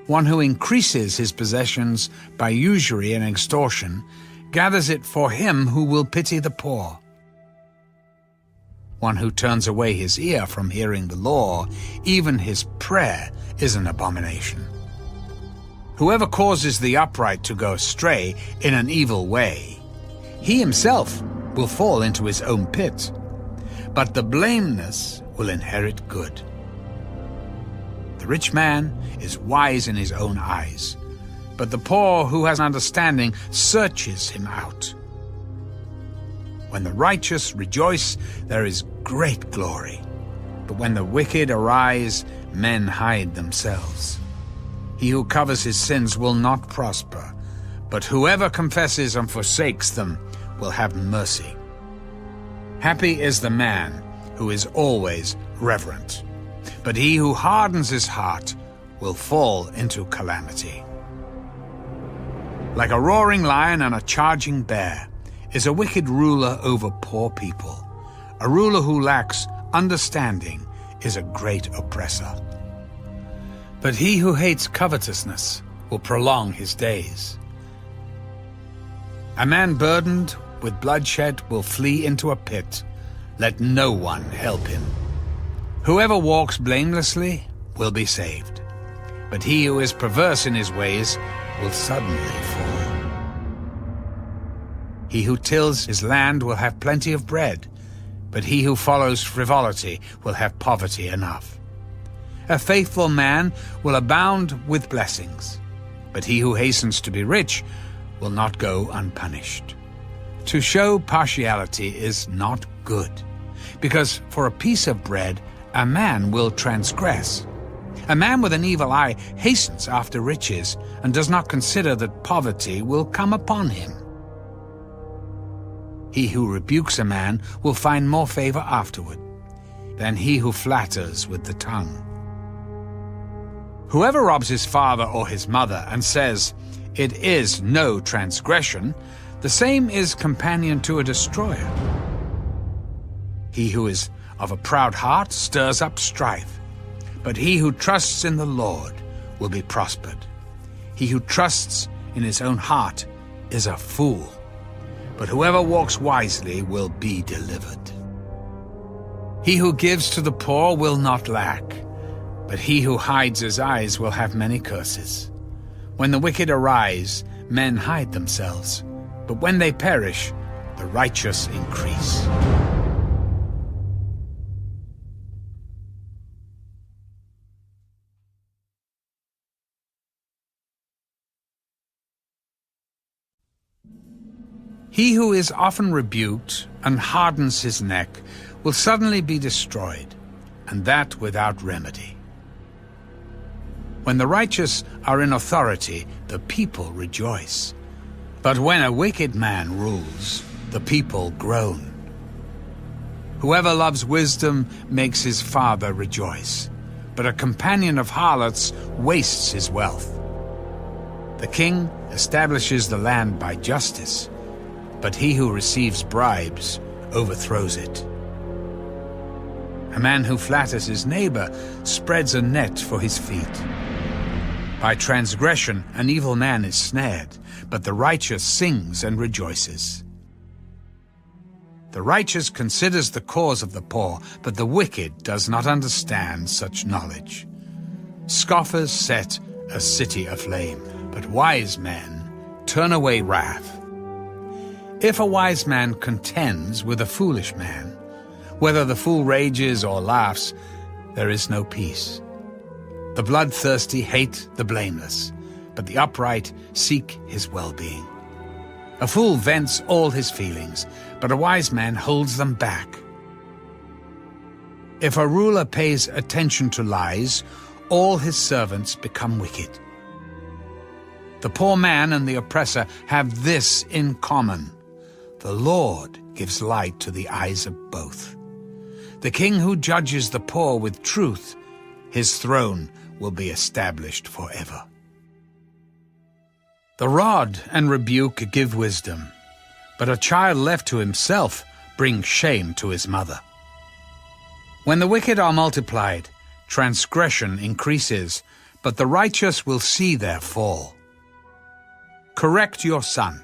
One who increases his possessions by usury and extortion gathers it for him who will pity the poor. One who turns away his ear from hearing the law, even his prayer is an abomination. Whoever causes the upright to go astray in an evil way, he himself will fall into his own pit, but the blameless will inherit good. The rich man is wise in his own eyes, but the poor who has understanding searches him out. When the righteous rejoice, there is great glory, but when the wicked arise, men hide themselves. He who covers his sins will not prosper, but whoever confesses and forsakes them will have mercy. Happy is the man who is always reverent, but he who hardens his heart will fall into calamity. Like a roaring lion and a charging bear is a wicked ruler over poor people. A ruler who lacks understanding is a great oppressor. But he who hates covetousness will prolong his days. A man burdened with bloodshed will flee into a pit. Let no one help him. Whoever walks blamelessly will be saved, but he who is perverse in his ways will suddenly fall. He who tills his land will have plenty of bread, but he who follows frivolity will have poverty enough. A faithful man will abound with blessings, but he who hastens to be rich will not go unpunished. To show partiality is not good, because for a piece of bread a man will transgress. A man with an evil eye hastens after riches and does not consider that poverty will come upon him. He who rebukes a man will find more favor afterward than he who flatters with the tongue. Whoever robs his father or his mother and says, "It is no transgression," the same is companion to a destroyer. He who is of a proud heart stirs up strife, but he who trusts in the Lord will be prospered. He who trusts in his own heart is a fool, but whoever walks wisely will be delivered. He who gives to the poor will not lack, but he who hides his eyes will have many curses. When the wicked arise, men hide themselves, but when they perish, the righteous increase. He who is often rebuked and hardens his neck will suddenly be destroyed, and that without remedy. When the righteous are in authority, the people rejoice. But when a wicked man rules, the people groan. Whoever loves wisdom makes his father rejoice, but a companion of harlots wastes his wealth. The king establishes the land by justice, but he who receives bribes overthrows it. A man who flatters his neighbor spreads a net for his feet. By transgression an evil man is snared, but the righteous sings and rejoices. The righteous considers the cause of the poor, but the wicked does not understand such knowledge. Scoffers set a city aflame, but wise men turn away wrath. If a wise man contends with a foolish man, whether the fool rages or laughs, there is no peace. The bloodthirsty hate the blameless, but the upright seek his well-being. A fool vents all his feelings, but a wise man holds them back. If a ruler pays attention to lies, all his servants become wicked. The poor man and the oppressor have this in common: the Lord gives light to the eyes of both. The king who judges the poor with truth, his throne will be established forever. The rod and rebuke give wisdom, but a child left to himself brings shame to his mother. When the wicked are multiplied, transgression increases, but the righteous will see their fall. Correct your son,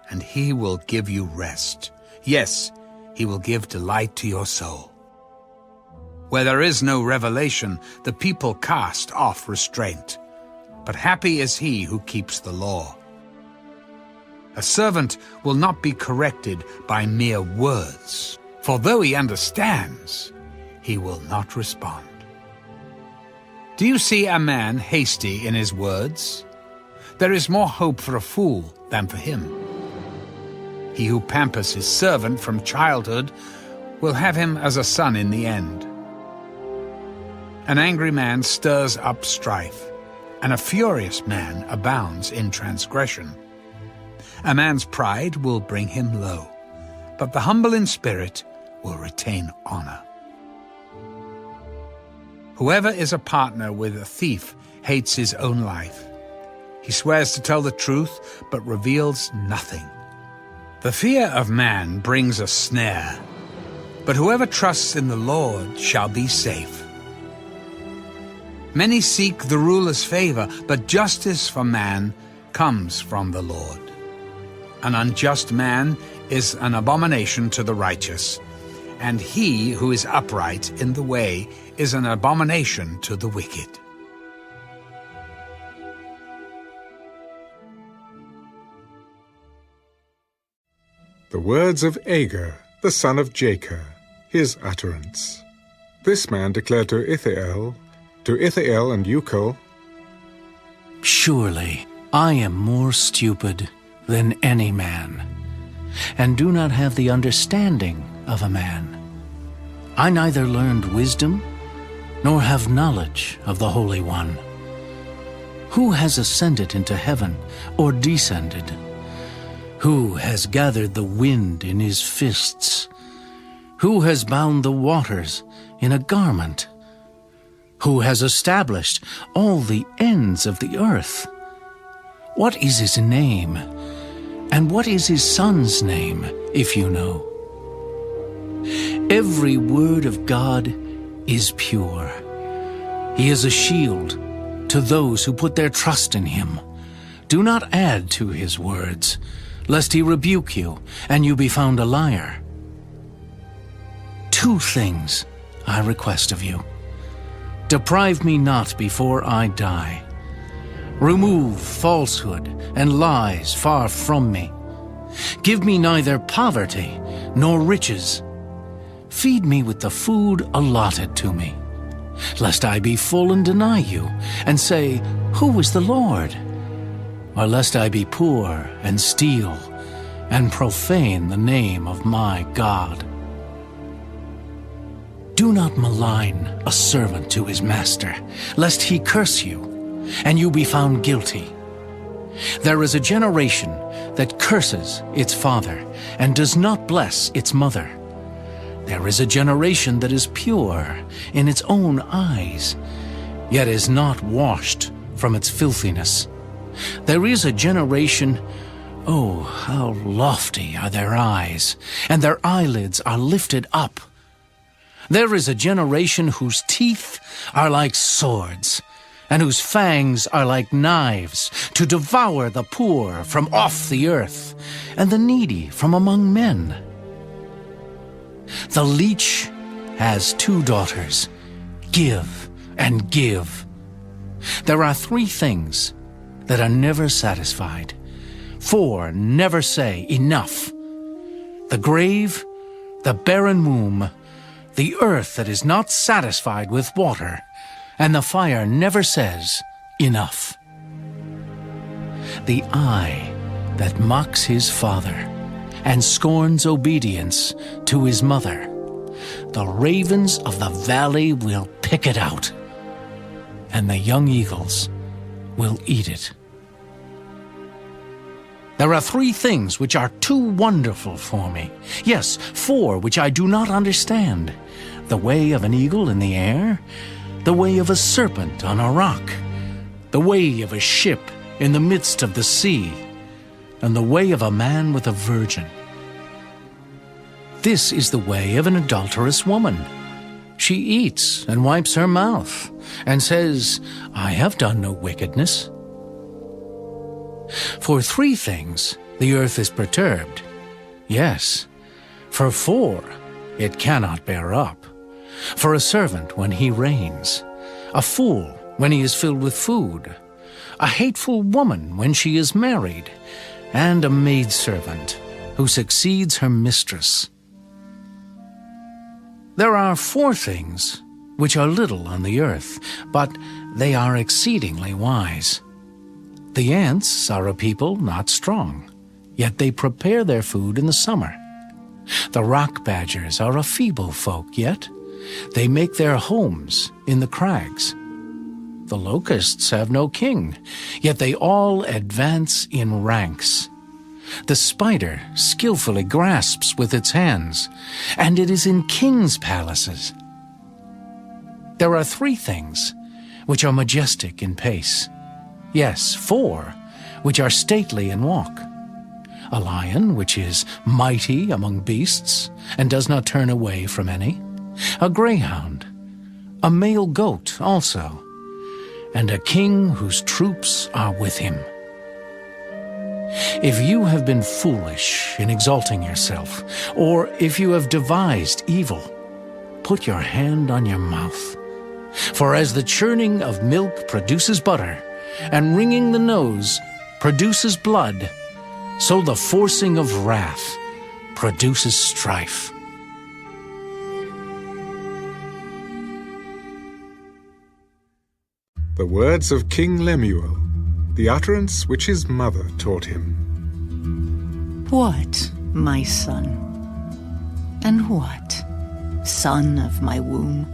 and he will give you rest. Yes, he will give delight to your soul. Where there is no revelation, the people cast off restraint, but happy is he who keeps the law. A servant will not be corrected by mere words, for though he understands, he will not respond. Do you see a man hasty in his words? There is more hope for a fool than for him. He who pampers his servant from childhood will have him as a son in the end. An angry man stirs up strife, and a furious man abounds in transgression. A man's pride will bring him low, but the humble in spirit will retain honor. Whoever is a partner with a thief hates his own life. He swears to tell the truth, but reveals nothing. The fear of man brings a snare, but whoever trusts in the Lord shall be safe. Many seek the ruler's favor, but justice for man comes from the Lord. An unjust man is an abomination to the righteous, and he who is upright in the way is an abomination to the wicked.
The words of Agur, the son of Jacob, his utterance. This man declared to Ithiel and Ucal,
Surely I am more stupid than any man, and do not have the understanding of a man. I neither learned wisdom, nor have knowledge of the Holy One. Who has ascended into heaven, or descended? Who has gathered the wind in his fists? Who has bound the waters in a garment? Who has established all the ends of the earth? What is his name? And what is his son's name, if you know? Every word of God is pure. He is a shield to those who put their trust in him. Do not add to his words, lest he rebuke you, and you be found a liar. 2 things I request of you. Deprive me not before I die. Remove falsehood and lies far from me. Give me neither poverty nor riches. Feed me with the food allotted to me, lest I be full and deny you, and say, Who is the Lord? Or lest I be poor and steal, and profane the name of my God. Do not malign a servant to his master, lest he curse you, and you be found guilty. There is a generation that curses its father, and does not bless its mother. There is a generation that is pure in its own eyes, yet is not washed from its filthiness. There is a generation, oh, how lofty are their eyes, and their eyelids are lifted up. There is a generation whose teeth are like swords, and whose fangs are like knives, to devour the poor from off the earth, and the needy from among men. The leech has 2 daughters. Give and give. There are 3 things that are never satisfied. 4 never say enough. The grave, the barren womb, the earth that is not satisfied with water, and the fire never says enough. The eye that mocks his father and scorns obedience to his mother, the ravens of the valley will pick it out, and the young eagles will eat it. There are 3 things which are too wonderful for me. Yes, 4 which I do not understand. The way of an eagle in the air, the way of a serpent on a rock, the way of a ship in the midst of the sea, and the way of a man with a virgin. This is the way of an adulterous woman. She eats and wipes her mouth, and says, I have done no wickedness. For 3 things the earth is perturbed. Yes, for 4 it cannot bear up. For a servant when he reigns, a fool when he is filled with food, a hateful woman when she is married, and a maidservant who succeeds her mistress. There are 4 things which are little on the earth, but they are exceedingly wise. The ants are a people not strong, yet they prepare their food in the summer. The rock badgers are a feeble folk, yet they make their homes in the crags. The locusts have no king, yet they all advance in ranks. The spider skillfully grasps with its hands, and it is in kings' palaces. There are 3 things which are majestic in pace. Yes, 4 which are stately in walk. A lion which is mighty among beasts, and does not turn away from any. A greyhound, a male goat also, and a king whose troops are with him. If you have been foolish in exalting yourself, or if you have devised evil, put your hand on your mouth. For as the churning of milk produces butter, and wringing the nose produces blood, so the forcing of wrath produces strife.
The words of King Lemuel, the utterance which his mother taught him.
What, my son? And what, son of my womb?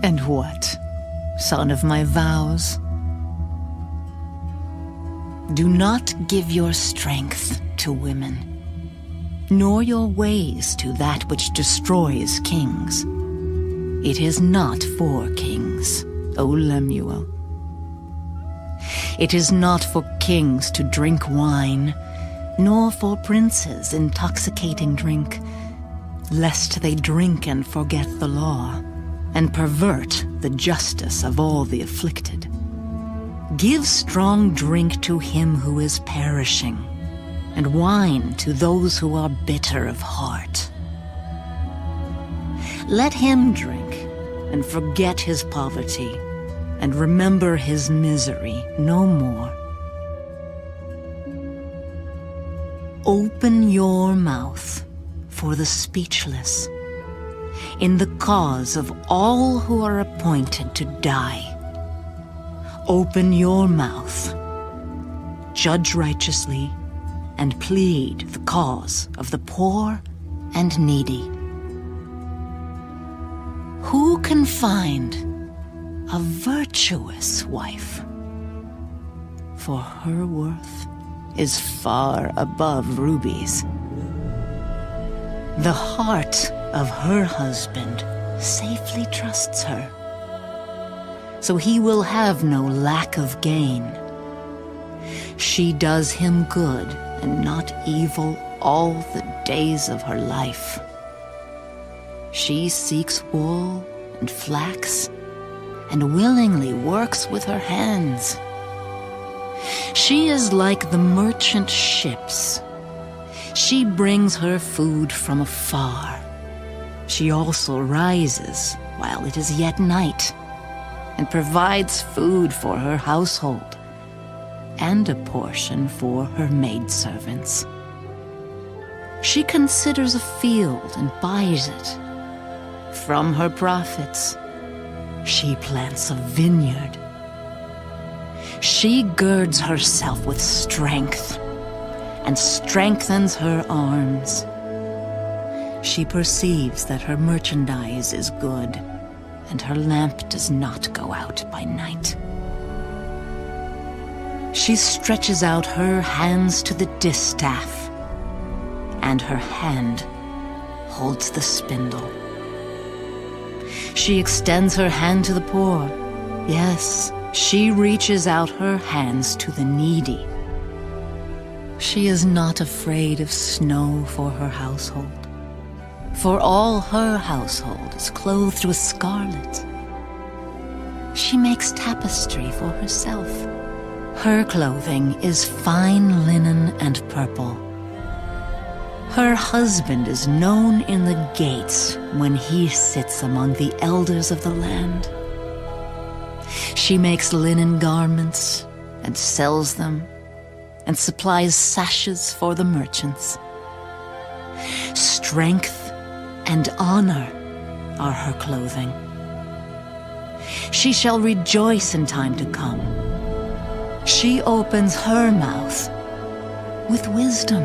And what, son of my vows? Do not give your strength to women, nor your ways to that which destroys kings. It is not for kings, O Lemuel. It is not for kings to drink wine, nor for princes intoxicating drink, lest they drink and forget the law, and pervert the justice of all the afflicted. Give strong drink to him who is perishing, and wine to those who are bitter of heart. Let him drink and forget his poverty, and remember his misery no more. Open your mouth for the speechless, in the cause of all who are appointed to die. Open your mouth, judge righteously, and plead the cause of the poor and needy. Who can find a virtuous wife? For her worth is far above rubies. The heart of her husband safely trusts her, so he will have no lack of gain. She does him good and not evil all the days of her life. She seeks wool and flax, and willingly works with her hands. She is like the merchant ships. She brings her food from afar. She also rises while it is yet night, and provides food for her household, and a portion for her maidservants. She considers a field and buys it. From her profits, she plants a vineyard. She girds herself with strength and strengthens her arms. She perceives that her merchandise is good, and her lamp does not go out by night. She stretches out her hands to the distaff, and her hand holds the spindle. She extends her hand to the poor. Yes, she reaches out her hands to the needy. She is not afraid of snow for her household, for all her household is clothed with scarlet. She makes tapestry for herself. Her clothing is fine linen and purple. Her husband is known in the gates when he sits among the elders of the land. She makes linen garments and sells them, and supplies sashes for the merchants. Strength and honor are her clothing. She shall rejoice in time to come. She opens her mouth with wisdom,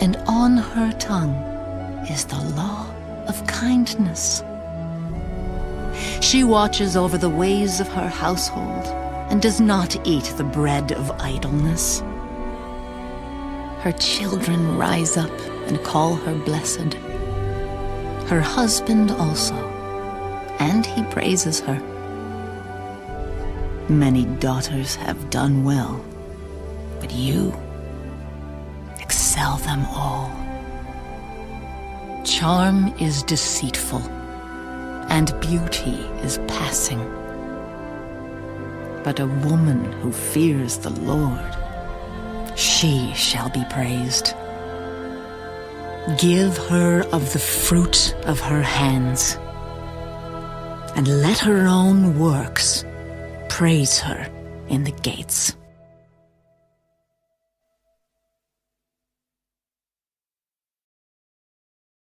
and on her tongue is the law of kindness. She watches over the ways of her household and does not eat the bread of idleness. Her children rise up and call her blessed. Her husband also, and he praises her. Many daughters have done well, but you excel them all. Charm is deceitful, and beauty is passing. But a woman who fears the Lord, she shall be praised. Give her of the fruit of her hands, and let her own works praise her in the gates.